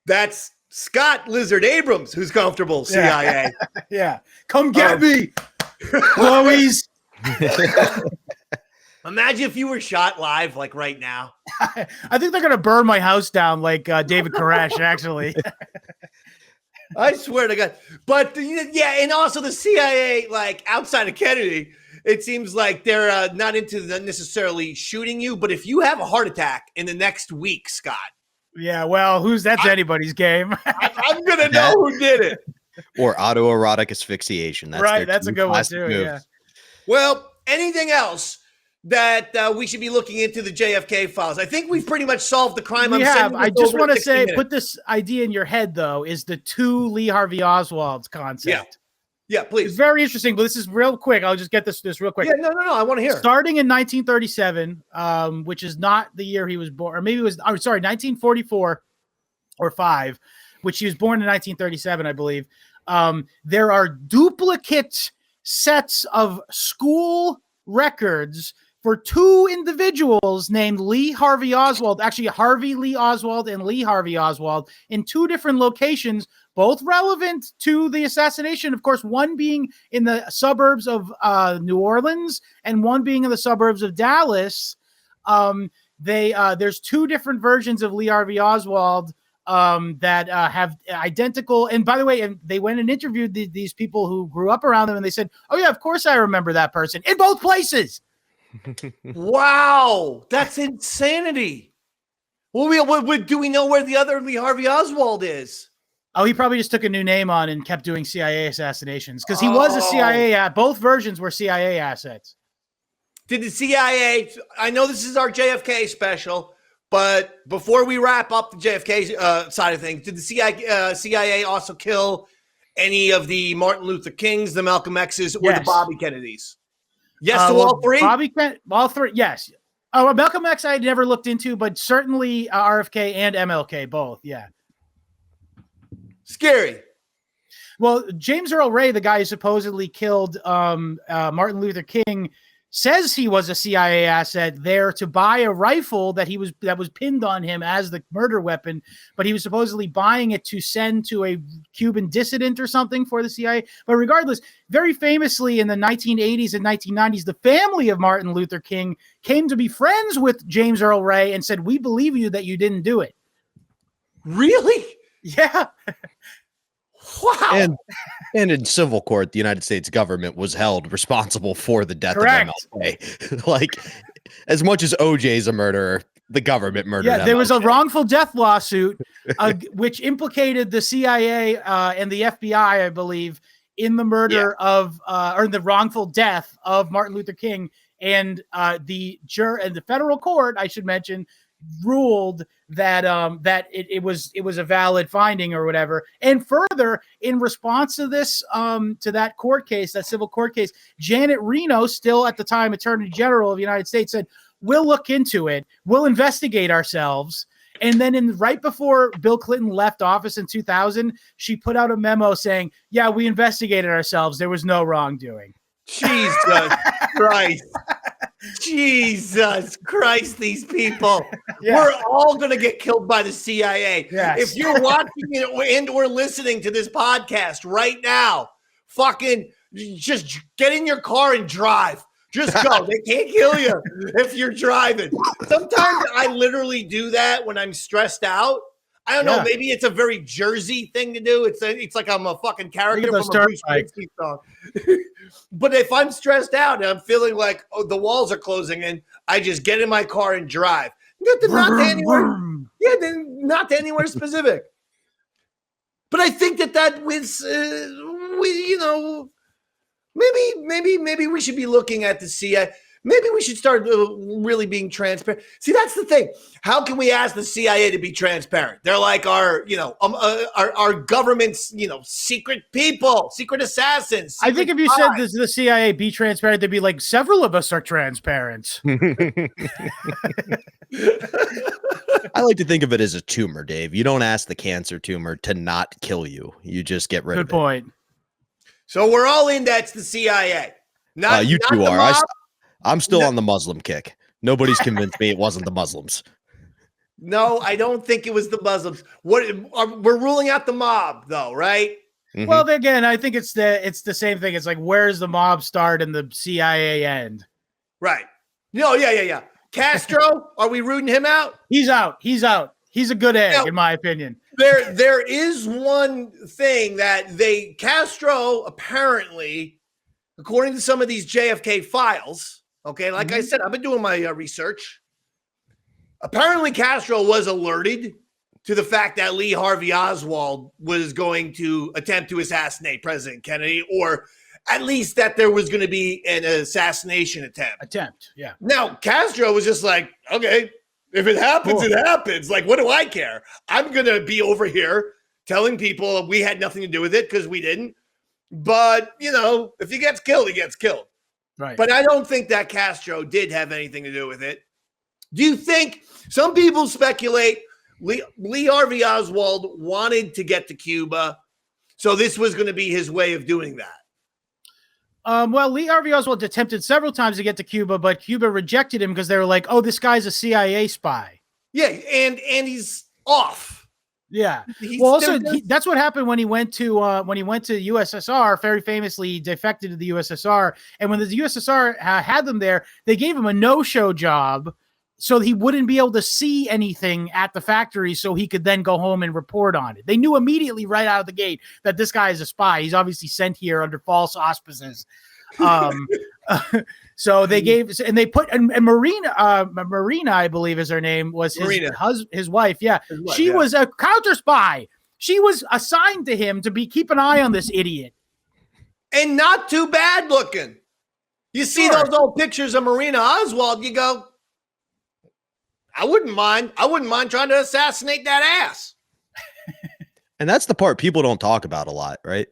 That's Scott Lizard Abrams, who's comfortable, CIA. Yeah. Come get me. Chloe's. Imagine if you were shot live, like right now. I think they're going to burn my house down like David Koresh, actually. I swear to God. But, yeah, and also the CIA, like, outside of Kennedy, it seems like they're not into necessarily shooting you. But if you have a heart attack in the next week, Scott. Yeah, well, that's anybody's game. I'm going to know who did it. Or autoerotic asphyxiation. That's right, that's a good one, too, yeah. Well, anything else that we should be looking into the JFK files? I think we've pretty much solved the crime. I just want to say, put this idea in your head, though, is the two Lee Harvey Oswald's concept. Yeah, please. It's very interesting, but this is real quick. I'll just get this real quick. Yeah, no. I want to hear. Starting in 1937, which is not the year he was born, or maybe it was, 1944 or 5, which he was born in 1937, I believe. There are duplicate sets of school records for two individuals named Lee Harvey Oswald, actually Harvey Lee Oswald and Lee Harvey Oswald, in two different locations, both relevant to the assassination. Of course, one being in the suburbs of New Orleans and one being in the suburbs of Dallas. There's two different versions of Lee Harvey Oswald that have identical. And by the way, they went and interviewed these people who grew up around them, and they said, "Oh yeah, of course I remember that person in both places." Wow, that's insanity. Well, do we know where the other Lee Harvey Oswald is? Oh, he probably just took a new name on and kept doing CIA assassinations because he was a CIA. Both versions were CIA assets. Did the CIA? I know this is our JFK special, but before we wrap up the JFK side of things, did the CIA also kill any of the Martin Luther Kings, the Malcolm X's, or the Bobby Kennedys? Yes to all three? All three, yes. Oh, Malcolm X I had never looked into, but certainly RFK and MLK, both, yeah. Scary. Well, James Earl Ray, the guy who supposedly killed Martin Luther King, says he was a CIA asset there to buy a rifle that was pinned on him as the murder weapon, but he was supposedly buying it to send to a Cuban dissident or something for the CIA. But regardless, very famously in the 1980s and 1990s, the family of Martin Luther King came to be friends with James Earl Ray and said, "We believe you that you didn't do it." Really? Yeah. Wow. And in civil court, the United States government was held responsible for the death Correct. of MLK. Like, as much as OJ's a murderer, the government murdered MLK. There was a wrongful death lawsuit, which implicated the CIA and the FBI, I believe, in the murder of or the wrongful death of Martin Luther King. And the federal court, I should mention, ruled that it was a valid finding or whatever. And further, in response to this, to that court case, that civil court case, Janet Reno, still at the time Attorney General of the United States, said, "We'll look into it. We'll investigate ourselves." And then right before Bill Clinton left office in 2000, she put out a memo saying, "Yeah, we investigated ourselves. There was no wrongdoing." Jesus Christ. Jesus Christ, these people. Yeah. We're all going to get killed by the CIA. Yes. If you're watching it and or listening to this podcast right now, fucking just get in your car and drive. Just go. They can't kill you if you're driving. Sometimes I literally do that when I'm stressed out. I don't know. Maybe it's a very Jersey thing to do. It's like I'm a fucking character from a Bruce Springsteen song. But if I'm stressed out and I'm feeling like the walls are closing in, I just get in my car and drive. Not to anywhere. Yeah, not to anywhere specific. But I think that was, maybe we should be looking at the CIA. Maybe we should start really being transparent. See, that's the thing. How can we ask the CIA to be transparent? They're like our government's, secret people, secret assassins. I think if you said this, the CIA be transparent, they'd be like, several of us are transparent. I like to think of it as a tumor, Dave. You don't ask the cancer tumor to not kill you. You just get rid of it. Good point. So we're all in. That's the CIA. You two are. I'm still on the Muslim kick. Nobody's convinced me it wasn't the Muslims. No, I don't think it was the Muslims. We're ruling out the mob, though, right? Mhm. Well, again, I think it's the same thing. It's like, where's the mob start and the CIA end? Right. No, yeah. Castro, are we rooting him out? He's out. He's a good egg, Now, in my opinion. There is one thing that Castro apparently, according to some of these JFK files, okay, like I said, I've been doing my research. Apparently, Castro was alerted to the fact that Lee Harvey Oswald was going to attempt to assassinate President Kennedy, or at least that there was going to be an assassination attempt. Yeah. Now, Castro was just like, okay, if it happens, it happens. Like, what do I care? I'm going to be over here telling people we had nothing to do with it because we didn't. But, if he gets killed, he gets killed. Right. But I don't think that Castro did have anything to do with it. Do you think some people speculate Lee Harvey Oswald wanted to get to Cuba, so this was going to be his way of doing that? Well, Lee Harvey Oswald attempted several times to get to Cuba, but Cuba rejected him because they were like, "Oh, this guy's a CIA spy." Yeah, and he's off. Yeah. Well, also that's what happened when he went to USSR. Very famously, he defected to the USSR, and when the USSR had them there, they gave him a no-show job so he wouldn't be able to see anything at the factory, so he could then go home and report on it. They knew immediately right out of the gate that this guy is a spy. He's obviously sent here under false auspices. So they gave, and they put, and Marina, I believe is her name, was his wife. Yeah. She was a counter spy. She was assigned to him to keep an eye on this idiot. And not too bad looking. You see those old pictures of Marina Oswald, you go, I wouldn't mind trying to assassinate that ass. And that's the part people don't talk about a lot, right?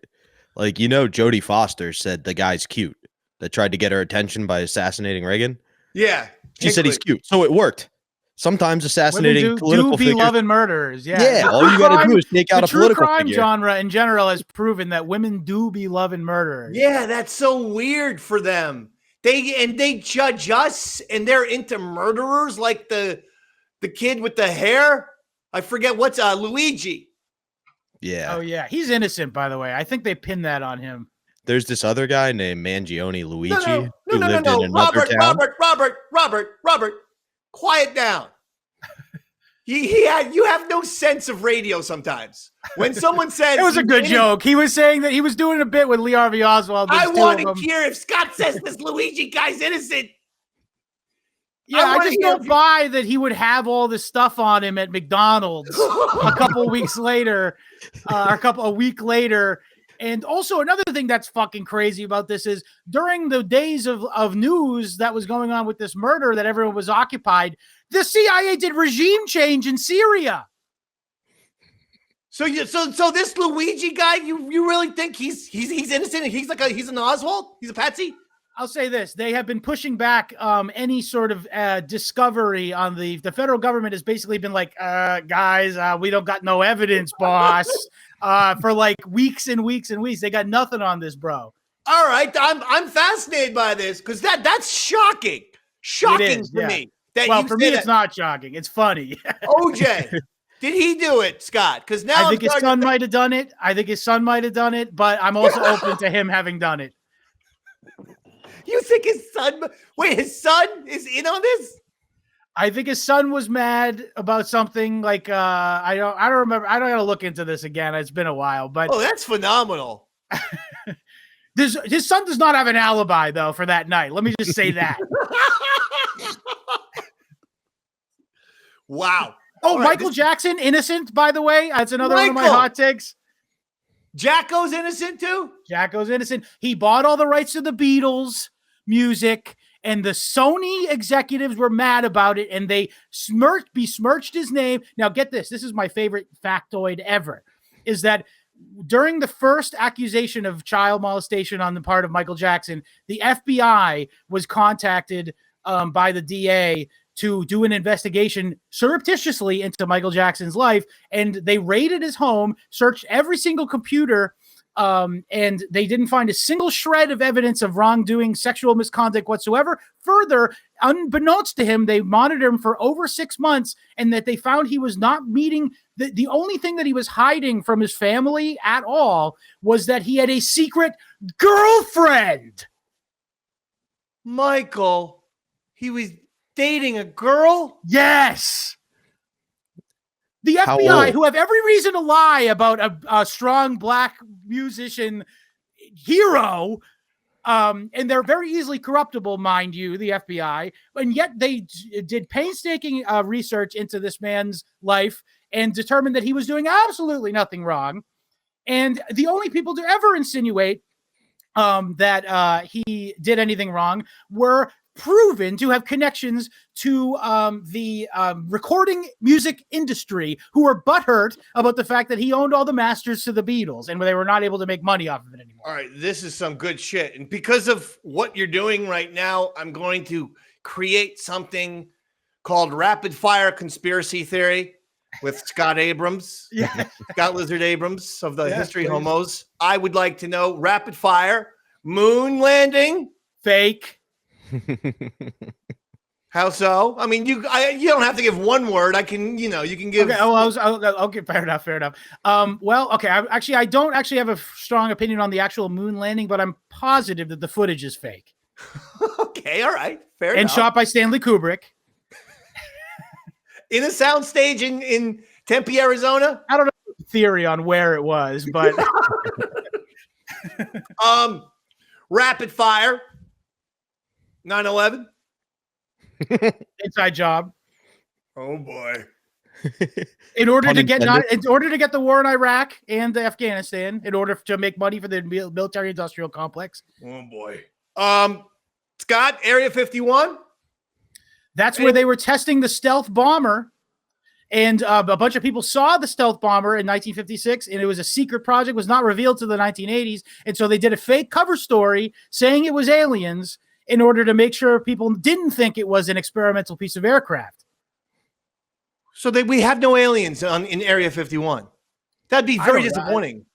Like, Jodie Foster said the guy's cute that tried to get her attention by assassinating Reagan. Yeah. She said he's cute. So it worked. Sometimes assassinating political figures. Loving murderers. Yeah. All you got to do is take out a political crime figure. Genre in general has proven that women do be loving murderers. Yeah, that's so weird for them. They judge us and they're into murderers like the kid with the hair. I forget what's Luigi. Yeah. Oh yeah, he's innocent, by the way. I think they pinned that on him. There's this other guy named Mangione Luigi who no, lived in another town. Robert, quiet down. You have no sense of radio sometimes. When someone says it was a good joke, he was saying that he was doing a bit with Lee Harvey Oswald. I want to hear if Scott says this Luigi guy's innocent. Yeah, I just don't buy that he would have all this stuff on him at McDonald's a couple of weeks later, a week later. And also another thing that's fucking crazy about this is during the days of news that was going on with this murder that everyone was occupied, the CIA did regime change in Syria. So this Luigi guy, you really think he's innocent? And he's an Oswald? He's a patsy? I'll say this. They have been pushing back any sort of discovery on the federal government has basically been like, guys, we don't got no evidence, boss, for like weeks and weeks and weeks. They got nothing on this, bro. All right. I'm fascinated by this because that's shocking. Shocking to me. For me, it's not shocking. It's funny. OJ, did he do it, Scott? Because now I think his son might have done it. But I'm also open to him having done it. You think his son is in on this? I think his son was mad about something like I don't remember. I don't gotta look into this again. It's been a while, but that's phenomenal. His son does not have an alibi though for that night. Let me just say that. Wow. Oh, right, Michael Jackson, innocent, by the way. That's another one of my hot takes. Jacko's innocent too? Jacko's innocent. He bought all the rights to the Beatles music, and the Sony executives were mad about it, and they besmirched his name. Now, get this. This is my favorite factoid ever, is that during the first accusation of child molestation on the part of Michael Jackson, the FBI was contacted by the DA to do an investigation surreptitiously into Michael Jackson's life. And they raided his home, searched every single computer And they didn't find a single shred of evidence of wrongdoing, sexual misconduct whatsoever. Further, unbeknownst to him, they monitored him for over 6 months, and that they found he was not meeting the only thing that he was hiding from his family at all was that he had a secret girlfriend. Michael, he was dating a girl? Yes. The How FBI, old? who have every reason to lie about a strong black musician hero, and they're very easily corruptible, mind you, the FBI, and yet they did painstaking research into this man's life and determined that he was doing absolutely nothing wrong. And the only people to ever insinuate that he did anything wrong were proven to have connections to the recording music industry, who were butthurt about the fact that he owned all the masters to the Beatles and they were not able to make money off of it anymore. All right, this is some good shit. And because of what you're doing right now, I'm going to create something called Rapid Fire Conspiracy Theory with Scott Abrams. Yeah. Scott Lizard Abrams of the Yes, History please. Homos. I would like to know rapid fire, moon landing. Fake. How so? I mean, you don't have to give one word. I can, you can give. Okay. Okay. Fair enough. Well, okay. I don't actually have a strong opinion on the actual moon landing, but I'm positive that the footage is fake Okay, all right, fair and enough. shot by Stanley Kubrick. In a soundstage in Tempe, Arizona. I don't know the theory on where it was, but Rapid fire. 9/11. inside job. Oh boy. In order to get Unintended. the war in Iraq and Afghanistan, in order to make money for the military-industrial complex. Oh boy. Scott, Area 51. That's where they were testing the stealth bomber, and a bunch of people saw the stealth bomber in 1956, and it was a secret project, was not revealed to the 1980s, and so they did a fake cover story saying it was aliens in order to make sure people didn't think it was an experimental piece of aircraft. So we have no aliens in Area 51. That'd be very disappointing.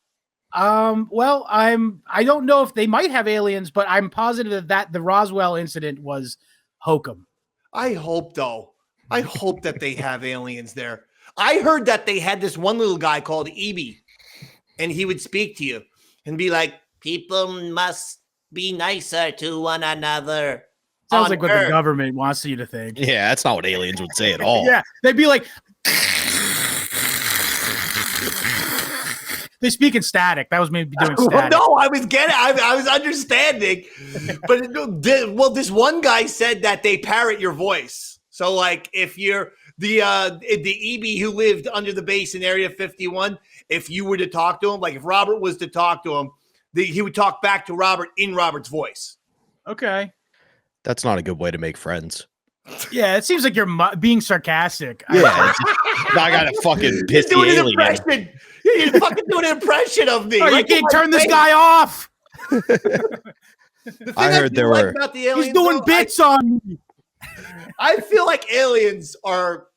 Well, I don't know if they might have aliens, but I'm positive that the Roswell incident was hokum. I hope that they have aliens there. I heard that they had this one little guy called Eby, and he would speak to you and be like, people must be nicer to one another. Sounds like what the government wants you to think. Yeah, that's not what aliens would say at all. Yeah, they'd be like, they speak in static. That was maybe doing static. No, I was understanding. But this one guy said that they parrot your voice. So like if you're the EB who lived under the base in Area 51, if you were to talk to him, like if Robert was to talk to him, he would talk back to Robert in Robert's voice. Okay. That's not a good way to make friends. Yeah, it seems like you're being sarcastic. Yeah, I got to fucking piss the Doing an alien. impression. You're fucking doing an impression of me. Oh, you can't turn this guy off. I heard there were. About the aliens, He's doing bits on me. I feel like aliens are,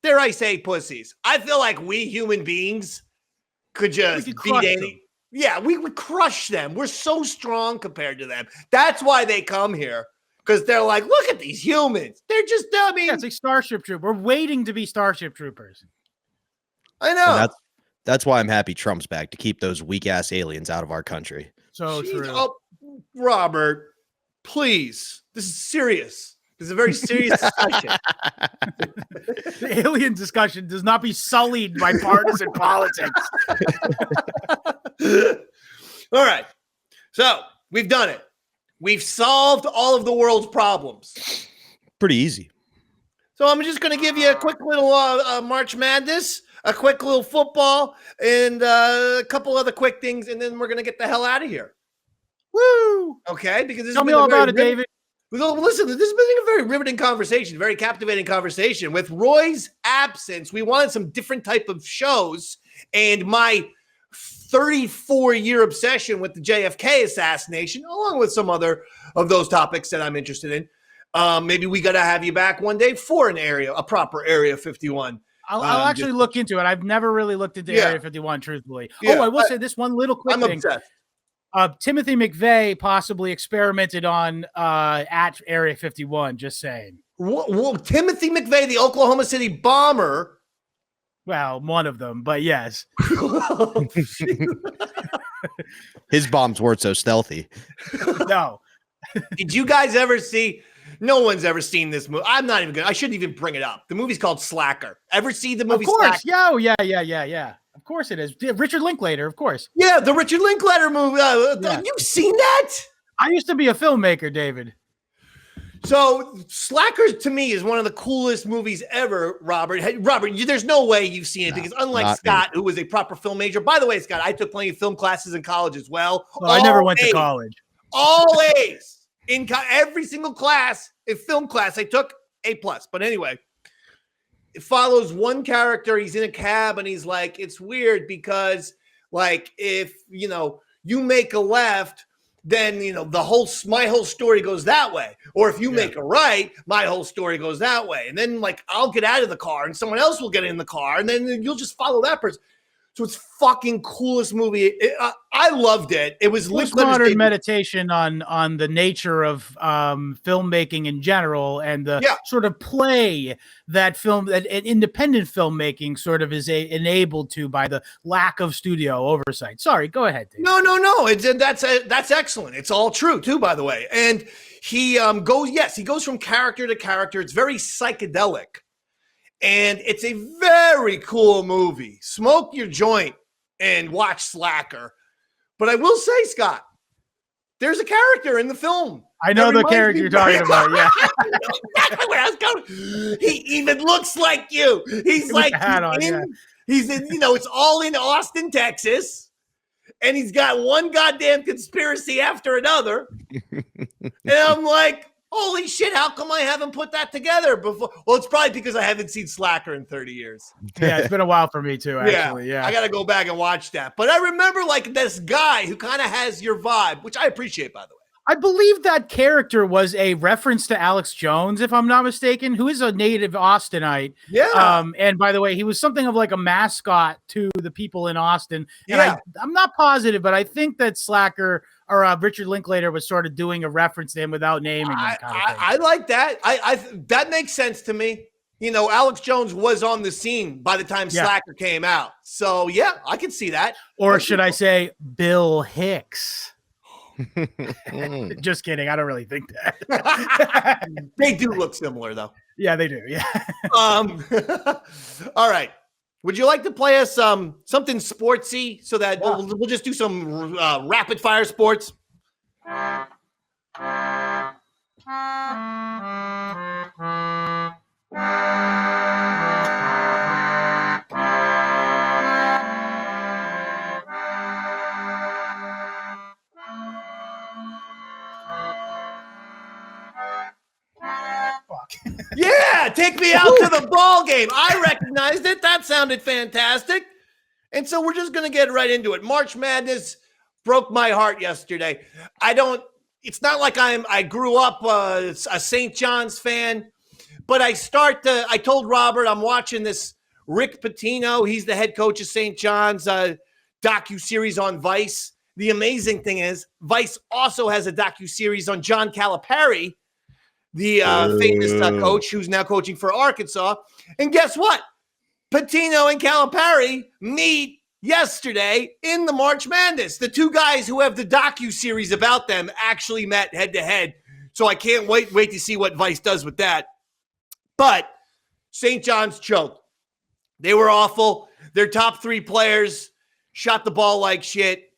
dare I say, pussies. I feel like we human beings could just beat any. Yeah, we would crush them. We're so strong compared to them. That's why they come here. Because they're like, look at these humans. They're just, I mean. Yeah, it's like Starship Trooper. We're waiting to be Starship Troopers. I know. And that's why I'm happy Trump's back, to keep those weak-ass aliens out of our country. So Jeez, true. Oh, Robert, please. This is serious. This is a very serious discussion. The alien discussion does not be sullied by partisan politics. All right. So we've done it. We've solved all of the world's problems. Pretty easy. So I'm just going to give you a quick little March Madness, a quick little football, and a couple other quick things, and then we're going to get the hell out of here. Woo! Okay? Because this Tell me all about it, David. Listen, this has been a very riveting conversation, very captivating conversation. With Roy's absence, we wanted some different type of shows, and my 34-year obsession with the JFK assassination, along with some other of those topics that I'm interested in. Maybe we got to have you back one day for a proper Area 51. I'll actually look into it. I've never really looked into Area 51, truthfully. Yeah, I will say this one little quick I'm thing. obsessed. Timothy McVeigh possibly experimented on at Area 51. Just saying. Well, Timothy McVeigh, the Oklahoma City Bomber. Well, one of them, but yes. His bombs weren't so stealthy. No. Did you guys ever see? No one's ever seen this movie. I'm not even gonna. I shouldn't even bring it up. The movie's called Slacker. Ever see the movie? Of course. Slacker? Yeah. Of course it is. Richard Linklater, of course. Yeah, the Richard Linklater movie. You've seen that? I used to be a filmmaker, David. So Slacker to me is one of the coolest movies ever, Robert. Hey, Robert, there's no way you've seen it because unlike Scott, who was a proper film major. By the way, Scott, I took plenty of film classes in college as well. I never went to college. All A's. In every single class, in film class, I took A+. But anyway, it follows one character. He's in a cab and he's like, it's weird because like if, you make a left, then, my whole story goes that way. Or if you make a right, my whole story goes that way. And then like, I'll get out of the car and someone else will get in the car and then you'll just follow that person. So it's fucking coolest movie. I loved it. It was modern meditation on the nature of filmmaking in general and the sort of play that independent filmmaking sort of is enabled to by the lack of studio oversight. Sorry, go ahead, Dave. No. That's excellent. It's all true too, by the way. And he goes from character to character. It's very psychedelic. And it's a very cool movie. Smoke your joint and watch Slacker. But I will say, Scott, there's a character in the film. I know the character you're talking about, yeah. Exactly where I was going. He even looks like you. He's like, he's in, it's all in Austin, Texas. And he's got one goddamn conspiracy after another. And I'm like, holy shit, how come I haven't put that together before? Well, it's probably because I haven't seen Slacker in 30 years. Yeah, it's been a while for me too, actually. Yeah. I got to go back and watch that. But I remember like this guy who kind of has your vibe, which I appreciate, by the way. I believe that character was a reference to Alex Jones, if I'm not mistaken, who is a native Austinite. Yeah. And by the way, he was something of like a mascot to the people in Austin. And I'm not positive, but I think that Slacker or Richard Linklater was sort of doing a reference to him without naming him. I like that. That makes sense to me. Alex Jones was on the scene by the time Slacker came out. So, yeah, I can see that. Or should I say Bill Hicks? Just kidding. I don't really think that. They do look similar, though. Yeah, they do. Yeah. All right. Would you like to play us something sportsy so that we'll just do some rapid fire sports? Yeah, take me out to the ball game. I recognized it. That sounded fantastic. And so we're just going to get right into it. March Madness broke my heart yesterday. It's not like I grew up a St. John's fan, but I told Robert I'm watching this Rick Pitino. He's the head coach of St. John's docuseries on Vice. The amazing thing is Vice also has a docuseries on John Calipari, the famous coach who's now coaching for Arkansas. And guess what? Pitino and Calipari meet yesterday in the March Madness. The two guys who have the docuseries about them actually met head-to-head. So I can't wait to see what Vice does with that. But St. John's choked. They were awful. Their top three players shot the ball like shit.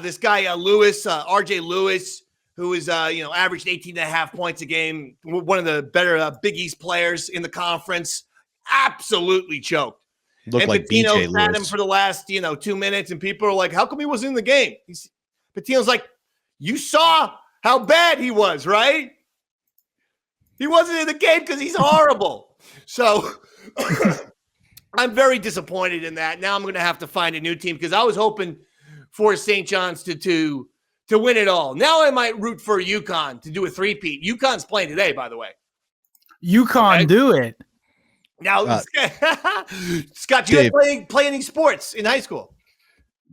This guy, RJ Lewis, who is, averaged 18.5 points a game, one of the better Big East players in the conference, absolutely choked. Looked like Pitino BJ sat him Lewis for the last, 2 minutes, and people are like, how come he wasn't in the game? Pitino's like, you saw how bad he was, right? He wasn't in the game because he's horrible. So I'm very disappointed in that. Now I'm going to have to find a new team because I was hoping for St. John's to win it all. Now I might root for UConn to do a three-peat. UConn's playing today, by the way. UConn do it. Now, Scott, do you play any sports in high school?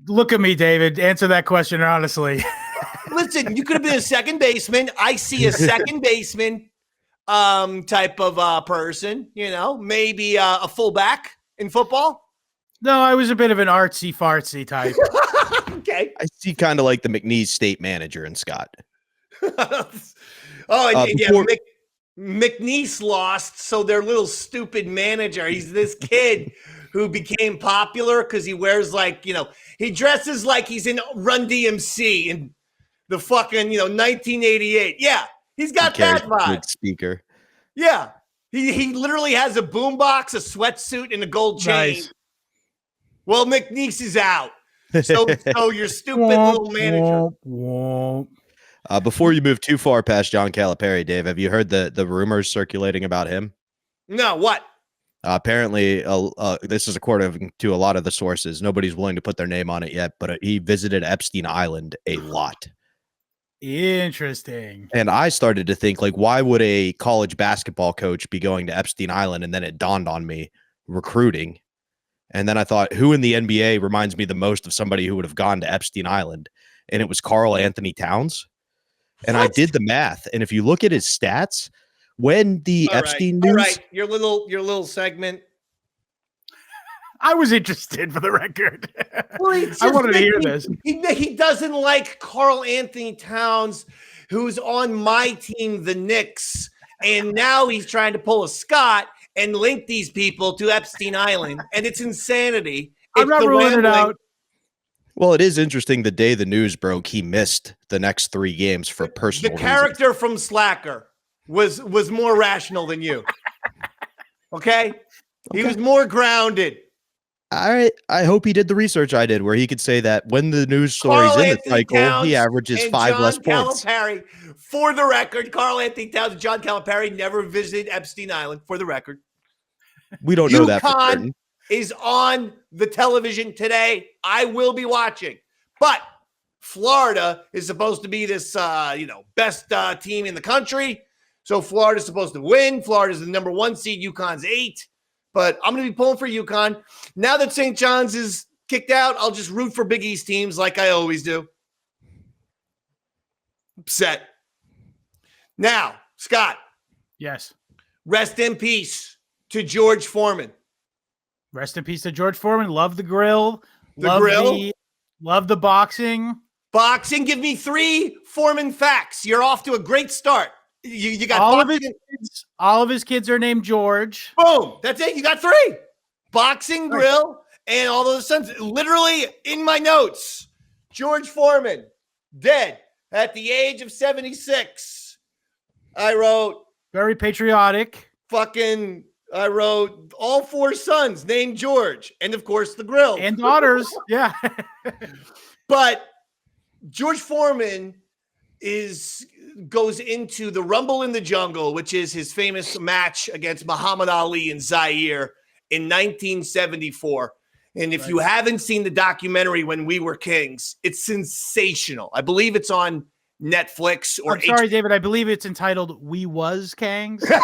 Look at me, David. Answer that question honestly. Listen, you could have been a second baseman. I see a second baseman type of person, maybe a fullback in football. No, I was a bit of an artsy-fartsy type. Okay. I see kind of like the McNeese state manager in Scott. McNeese lost, so their little stupid manager, he's this kid who became popular because he wears he dresses like he's in Run DMC in the fucking, 1988. Yeah, he's got that vibe. Speaker. Yeah, he literally has a boombox, a sweatsuit, and a gold chain. Nice. Well, McNeese is out. So your stupid little manager. Before you move too far past John Calipari, Dave, have you heard the rumors circulating about him? No, what? Apparently, this is according to a lot of the sources. Nobody's willing to put their name on it yet, but he visited Epstein Island a lot. Interesting. And I started to think, why would a college basketball coach be going to Epstein Island? And then it dawned on me, recruiting. And then I thought, who in the NBA reminds me the most of somebody who would have gone to Epstein Island? And it was Karl Anthony Towns. And I did the math. And if you look at his stats, when the Epstein news. All right, your little segment. I was interested, for the record. Well, I wanted to hear this. He doesn't like Karl Anthony Towns, who's on my team, the Knicks. And now he's trying to pull a Scott and link these people to Epstein Island. And it's insanity. I'm not ruling it out. Well, it is interesting. The day the news broke, he missed the next 3 games for personal reasons. The character from Slacker was more rational than you. Okay? He was more grounded. All right. I hope he did the research I did, where he could say that when the news story's in the cycle, he averages 5 less points. For the record, Karl Anthony Towns and John Calipari never visited Epstein Island, for the record. We don't know that for certain. Is on the television today. I will be watching. But Florida is supposed to be this, best team in the country. So Florida's supposed to win. Florida's the number 1 seed. UConn's 8. But I'm going to be pulling for UConn. Now that St. John's is kicked out, I'll just root for Big East teams like I always do. Upset. Now, Scott. Yes. Rest in peace to George Foreman. Rest in peace to George Foreman. Love the grill. Love the boxing. Boxing. Give me 3 Foreman facts. You're off to a great start. You got all of his kids are named George. Boom. That's it. You got 3. Boxing, grill, and all those sons. Literally in my notes. George Foreman, dead at the age of 76. I wrote. Very patriotic. I wrote all 4 sons named George. And, of course, the grill. And daughters. Yeah. But George Foreman goes into the Rumble in the Jungle, which is his famous match against Muhammad Ali in Zaire in 1974. And if you haven't seen the documentary When We Were Kings, it's sensational. I believe it's on Netflix or I'm sorry, David. I believe it's entitled "We Was Kangs." Either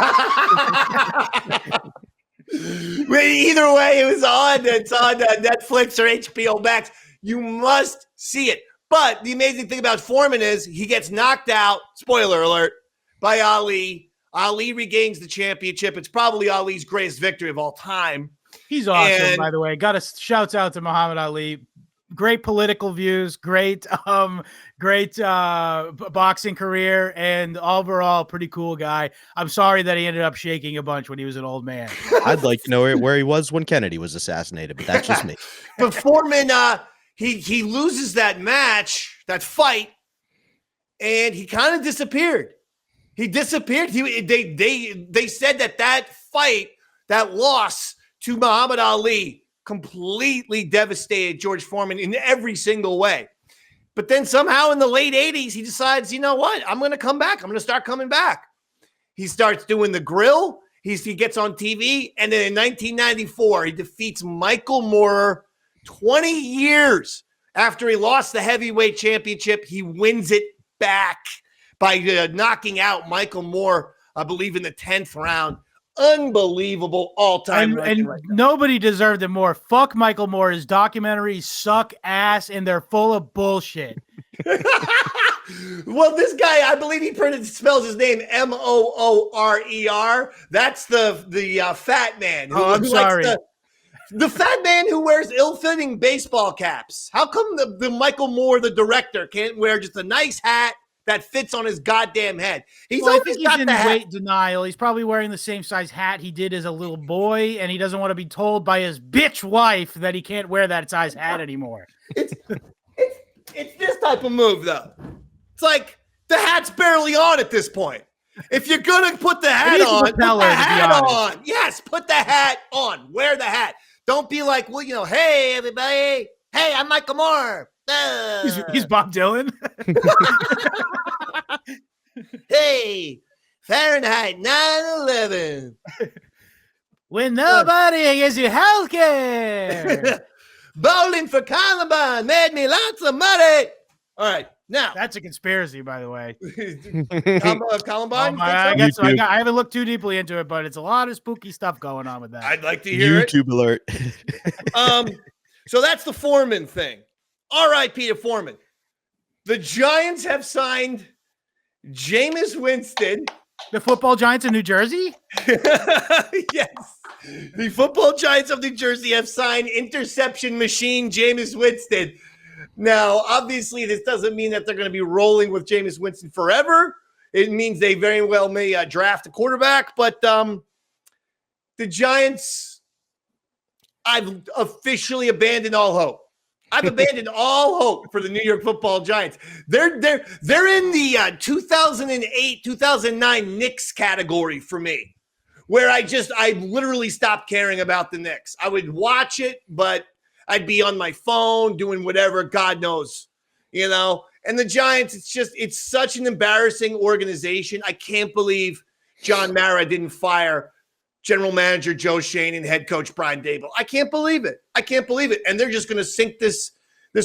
way, it's on Netflix or HBO Max. You must see it. But the amazing thing about Foreman is he gets knocked out, spoiler alert, by Ali. Ali regains the championship. It's probably Ali's greatest victory of all time. He's awesome, by the way. Got a shouts out to Muhammad Ali. Great political views, great boxing career, and overall pretty cool guy. I'm sorry that he ended up shaking a bunch when he was an old man. I'd like to know where he was when Kennedy was assassinated, but that's just me. But Foreman, he loses that match, that fight, and he kind of disappeared. He disappeared. They said that fight, that loss to Muhammad Ali, completely devastated George Foreman in every single way. But then somehow in the late 80s, he decides, you know what? I'm going to come back. I'm going to start coming back. He starts doing the grill. He gets on TV. And then in 1994, he defeats Michael Moorer. 20 years after he lost the heavyweight championship, he wins it back by knocking out Michael Moorer, I believe, in the 10th round. Unbelievable all-time. And nobody deserved it more. Fuck Michael Moore. His documentaries suck ass and they're full of bullshit. Well, this guy, I believe he spells his name Moorer. That's the fat man. I'm sorry. The fat man who wears ill-fitting baseball caps. How come the Michael Moore, the director, can't wear just a nice hat that fits on his goddamn head? I think he's in weight denial. He's probably wearing the same size hat he did as a little boy, and he doesn't want to be told by his bitch wife that he can't wear that size hat anymore. It's this type of move, though. It's like the hat's barely on at this point. If you're gonna put the hat on, put the hat on. Yes, put the hat on. Wear the hat. Don't be like, well, hey everybody, hey, I'm Michael Moore. He's Bob Dylan. Hey, Fahrenheit 9/11. When nobody gives you health care. Bowling for Columbine made me lots of money. All right, now that's a conspiracy, by the way. Columbine. I haven't looked too deeply into it, but it's a lot of spooky stuff going on with that. I'd like to hear YouTube alert. So that's the Foreman thing. R.I.P. to Foreman. The Giants have signed Jameis Winston. The football Giants in New Jersey? Yes. The football Giants of New Jersey have signed interception machine Jameis Winston. Now, obviously, this doesn't mean that they're going to be rolling with Jameis Winston forever. It means they very well may draft a quarterback. But the Giants, I've officially abandoned all hope. I've abandoned all hope for the New York Football Giants. They're in the 2008, 2009 Knicks category for me, where I literally stopped caring about the Knicks. I would watch it, but I'd be on my phone doing whatever, God knows, And the Giants, it's such an embarrassing organization. I can't believe John Mara didn't fire General Manager Joe Shane and head coach Brian Daboll. I can't believe it. And they're just going to sink this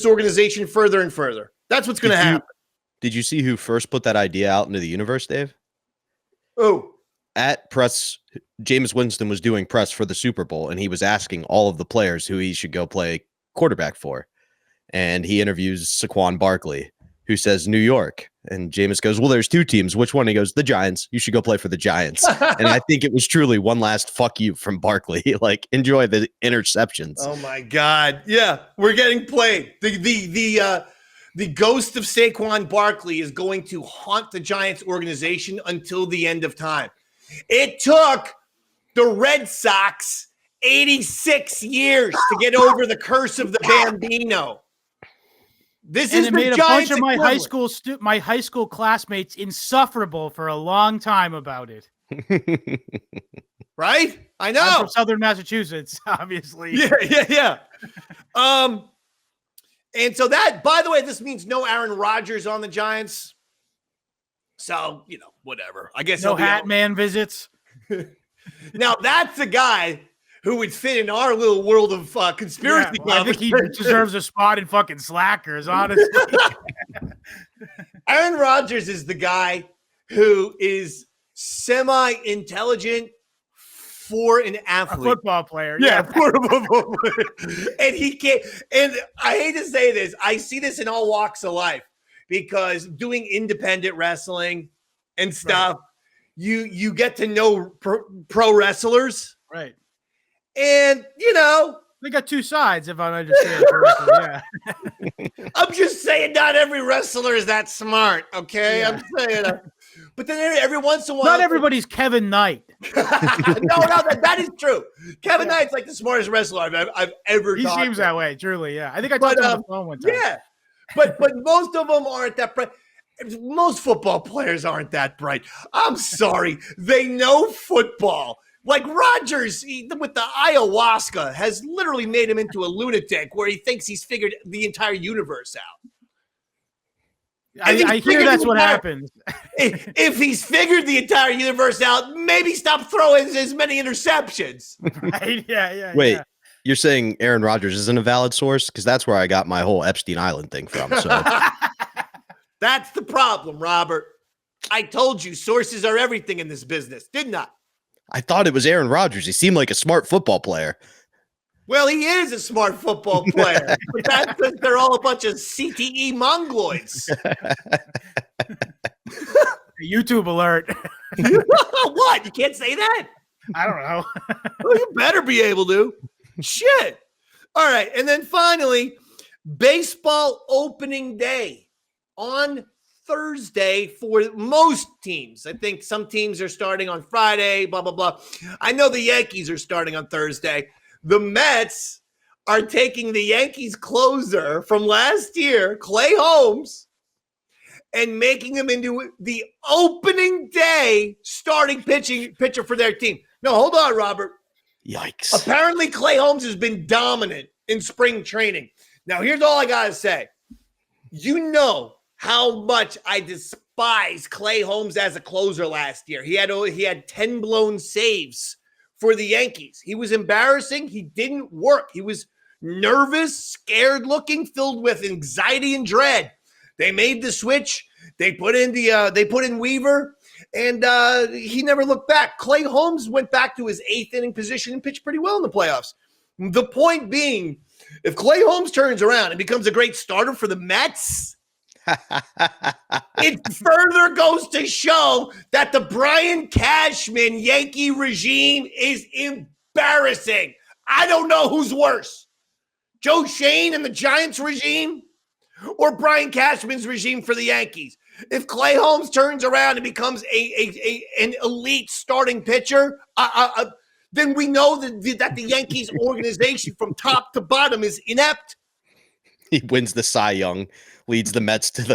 organization further and further. That's what's going to happen. Did you see who first put that idea out into the universe, Dave? Oh. At press, Jameis Winston was doing press for the Super Bowl, and he was asking all of the players who he should go play quarterback for. And he interviews Saquon Barkley, who says New York. And Jameis goes, well, there's two teams. Which one? He goes, the Giants. You should go play for the Giants. And I think it was truly one last fuck you from Barkley. Like, enjoy the interceptions. Oh, my God. Yeah, we're getting played. The ghost of Saquon Barkley is going to haunt the Giants organization until the end of time. It took the Red Sox 86 years to get over the curse of the Bambino. This is made a bunch of my high school classmates insufferable for a long time about it. Right? I know. I'm from Southern Massachusetts, obviously. Yeah. And so that, by the way, this means no Aaron Rodgers on the Giants. So, whatever. I guess no Hat Man visits. Now, that's a guy who would fit in our little world of conspiracy. Yeah, well, I think he deserves a spot in fucking Slackers, honestly. Aaron Rodgers is the guy who is semi-intelligent for an athlete. A football player. Yeah, for a football player. And he can't. And I hate to say this. I see this in all walks of life because doing independent wrestling and stuff, right. You get to know pro wrestlers. Right. And, they got two sides, if I understand correctly. Yeah. I'm just saying not every wrestler is that smart, okay? Yeah. I'm saying but then every once in a while. Not everybody's Kevin Knight. No, that is true. Kevin Knight's like the smartest wrestler I've ever He seems that way, truly, yeah. I think I talked to him on the phone one time. Yeah, but most of them aren't that bright. Most football players aren't that bright. I'm sorry. They know football. Like Rodgers, with the ayahuasca, has literally made him into a lunatic where he thinks he's figured the entire universe out. I hear that's what happens. If he's figured the entire universe out, maybe stop throwing as many interceptions. Right? Yeah. Wait, you're saying Aaron Rodgers isn't a valid source? Because that's where I got my whole Epstein Island thing from. So that's the problem, Robert. I told you sources are everything in this business, didn't I? I thought it was Aaron Rodgers. He seemed like a smart football player. Well, he is a smart football player, but that's because they're all a bunch of CTE mongoloids. YouTube alert. What? You can't say that? I don't know. Well, you better be able to. Shit. All right. And then finally, baseball opening day on Thursday for most teams. I think some teams are starting on Friday, blah, blah, blah. I know the Yankees are starting on Thursday. The Mets are taking the Yankees closer from last year, Clay Holmes, and making him into the opening day starting pitcher for their team. No, hold on, Robert. Yikes. Apparently, Clay Holmes has been dominant in spring training. Now, here's all I got to say. You know how much I despise Clay Holmes as a closer last year. He had 10 blown saves for the Yankees. He was embarrassing. He didn't work. He was nervous, scared looking, filled with anxiety and dread. They made the switch. They put in Weaver, and he never looked back. Clay Holmes went back to his 8th inning position and pitched pretty well in the playoffs. The point being, if Clay Holmes turns around and becomes a great starter for the Mets, it further goes to show that the Brian Cashman Yankee regime is embarrassing. I don't know who's worse, Joe Shane and the Giants regime or Brian Cashman's regime for the Yankees. If Clay Holmes turns around and becomes an elite starting pitcher, then we know that the Yankees organization from top to bottom is inept. He wins the Cy Young, leads the Mets to the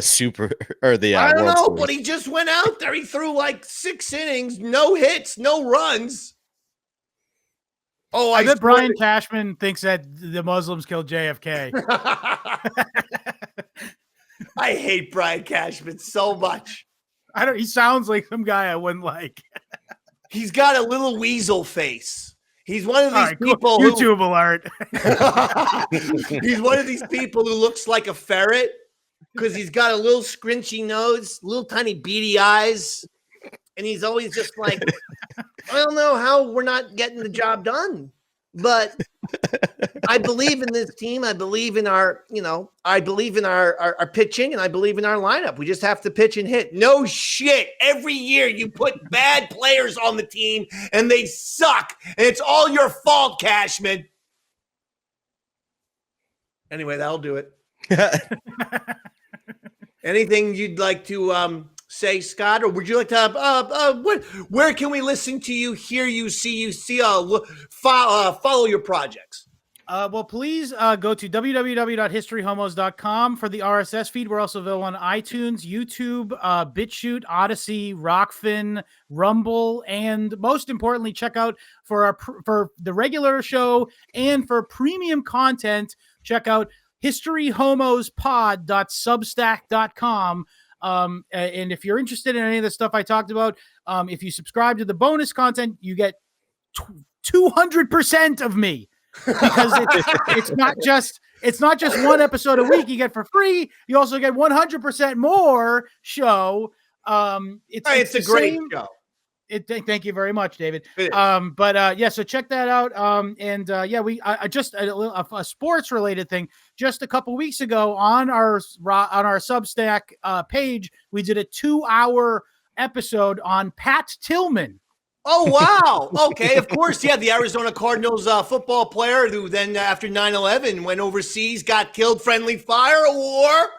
I don't World know, Series. but he just went out there. He threw like 6 innings, no hits, no runs. Oh, I bet Brian Cashman thinks that the Muslims killed JFK. I hate Brian Cashman so much. He sounds like some guy I wouldn't like. He's got a little weasel face. He's one of these people YouTube alert. He's one of these people who looks like a ferret because he's got a little scrunchy nose, little tiny beady eyes, and he's always just like, I don't know how we're not getting the job done, but I believe in this team. I believe in our pitching, and I believe in our lineup. We just have to pitch and hit. No shit. Every year you put bad players on the team and they suck, and it's all your fault, Cashman. Anyway, that'll do it. Anything you'd like to say, Scott, or would you like to where can we listen to you, hear you, see you, follow your projects? Well, please go to www.historyhomos.com for the RSS feed. We're also available on iTunes, YouTube, BitChute, Odyssey, Rockfin, Rumble, and most importantly, check out for the regular show and for premium content, check out historyhomospod.substack.com. And if you're interested in any of the stuff I talked about, if you subscribe to the bonus content, you get 200% of me. Because it's not just one episode a week you get for free. You also get 100% more show. It's a great show. Thank you very much, David. So check that out. We just a sports related thing. Just a couple weeks ago on our Substack page, we did a 2-hour episode on Pat Tillman. Oh, wow. Okay, of course. Yeah, the Arizona Cardinals football player who then after 9/11 went overseas, got killed, friendly fire, or...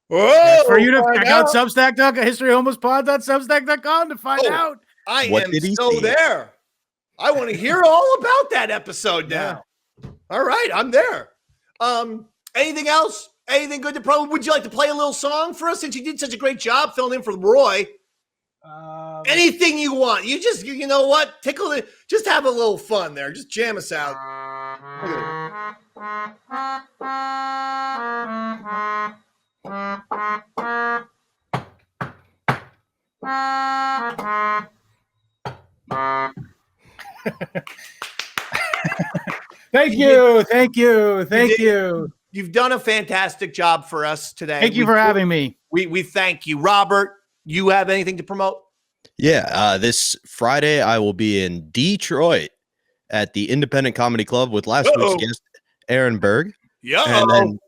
Oh, for you to check out historyhomospod.substack.com to find out. I am so there. I want to hear all about that episode now. Yeah. All right, I'm there. Anything else? Anything good to probably? Would you like to play a little song for us since you did such a great job filling in for Roy? Anything you want. You know what? Tickle it. Just have a little fun there. Just jam us out. Thank you. You've done a fantastic job for us today. Thank you for having me. We thank you. Robert, you have anything to promote? Yeah, this Friday I will be in Detroit at the Independent Comedy Club with last week's guest, Aaron Berg. And then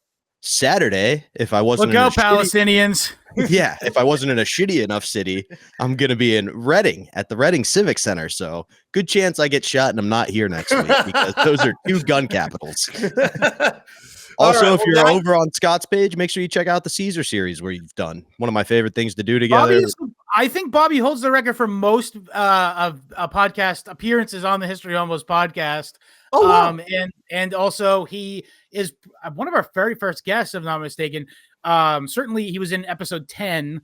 Saturday, if I wasn't Look out, Palestinians. Yeah, if I wasn't in a shitty enough city, I'm going to be in Reading at the Reading Civic Center. So good chance I get shot and I'm not here next week because those are two gun capitals. Also, if you're over on Scott's page, make sure you check out the Caesar series where you've done one of my favorite things to do together. I think Bobby holds the record for most of podcast appearances on the History Homos podcast. Oh, wow. And also he is one of our very first guests, if I'm not mistaken. Certainly he was in episode 10,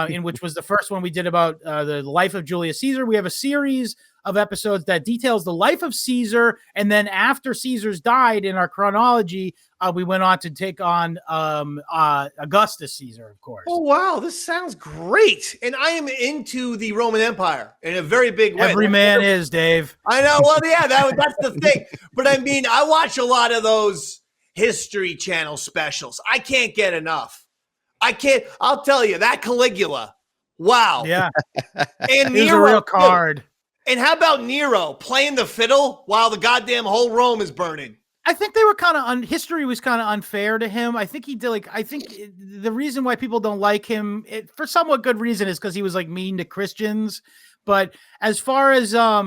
in which was the first one we did about the life of Julius Caesar. We have a series of episodes that details the life of Caesar, and then after Caesar's died in our chronology, we went on to take on Augustus Caesar, of course. Oh, wow. This sounds great. And I am into the Roman Empire in a very big way. Every man is, Dave. I know. Well, yeah, that's the thing. But I mean, I watch a lot of those History Channel specials. I can't get enough. I'll tell you, that Caligula. Wow. Yeah. And Nero, a real card. Too. And how about Nero playing the fiddle while the goddamn whole Rome is burning? I think they were kind of history was kind of unfair to him. I think he did the reason why people don't like him for somewhat good reason is because he was mean to Christians. But as far as the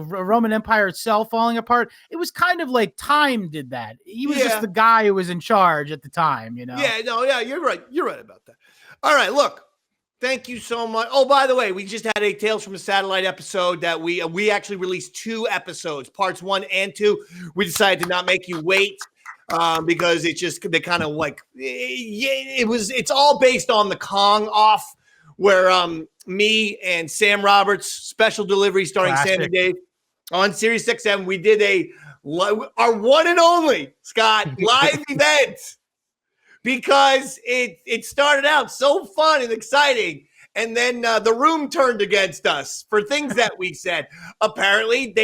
Roman Empire itself falling apart, it was kind of like time did that. He was just the guy who was in charge at the time, Yeah, no, yeah, you're right. You're right about that. All right, look. Thank you so much. Oh, by the way, we just had a Tales from a Satellite episode that we actually released 2 episodes, parts 1 and 2. We decided to not make you wait because they kind of it's all based on the Kong off where me and Sam Roberts, special delivery starring Sam and Dave on Sirius XM. We did our one and only, Scott, live event. Because it started out so fun and exciting, and then the room turned against us for things that we said. Apparently,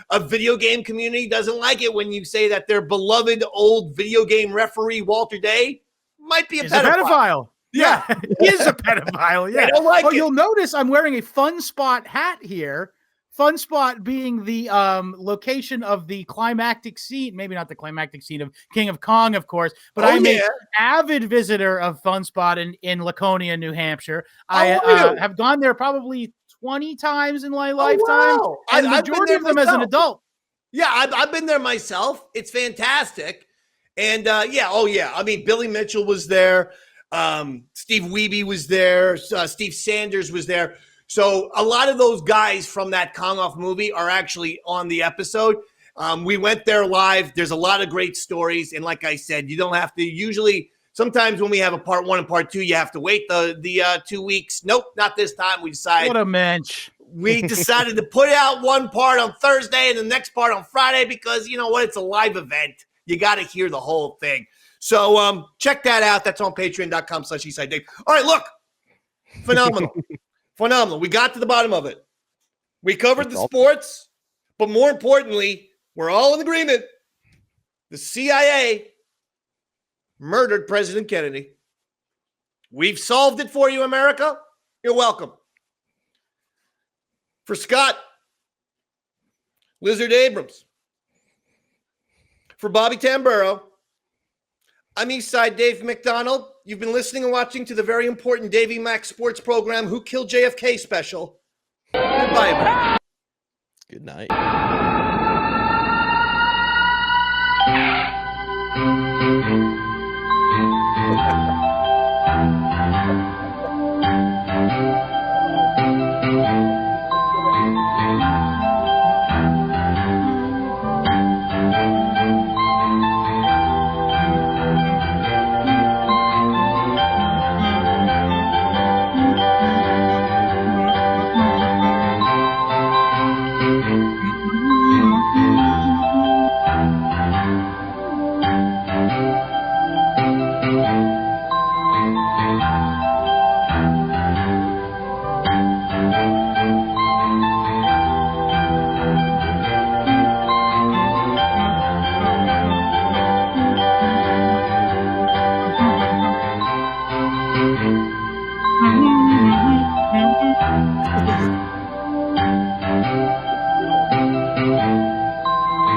a video game community doesn't like it when you say that their beloved old video game referee, Walter Day, might be a pedophile. Yeah, he is a pedophile. Yeah. They don't like it. You'll notice I'm wearing a Fun Spot hat here. Fun Spot being the location of the climactic scene, maybe not the climactic scene of King of Kong, of course, but I'm an avid visitor of Fun Spot in Laconia, New Hampshire. I have gone there probably 20 times in my lifetime, and the majority of them as an adult. Yeah, I've been there myself. It's fantastic. And I mean, Billy Mitchell was there. Steve Wiebe was there. Steve Sanders was there. So a lot of those guys from that Kong Off movie are actually on the episode. We went there live. There's a lot of great stories. And like I said, you don't have to usually – sometimes when we have a part 1 and part 2, you have to wait the 2 weeks. Nope, not this time. We decided – what a mensch. We decided to put out one part on Thursday and the next part on Friday because, you know what, it's a live event. You got to hear the whole thing. So check that out. That's on patreon.com/EastsideDave. All right, look. Phenomenal. Phenomenal. We got to the bottom of it. We covered the sports, but more importantly, we're all in agreement. The CIA murdered President Kennedy. We've solved it for you, America. You're welcome. For Scott Lizard Abrams, for Bobby Tamburro, I'm Eastside Dave McDonald. You've been listening and watching to the very important Davey Mac Sports Program, Who Killed JFK special. Goodbye, America. Good night.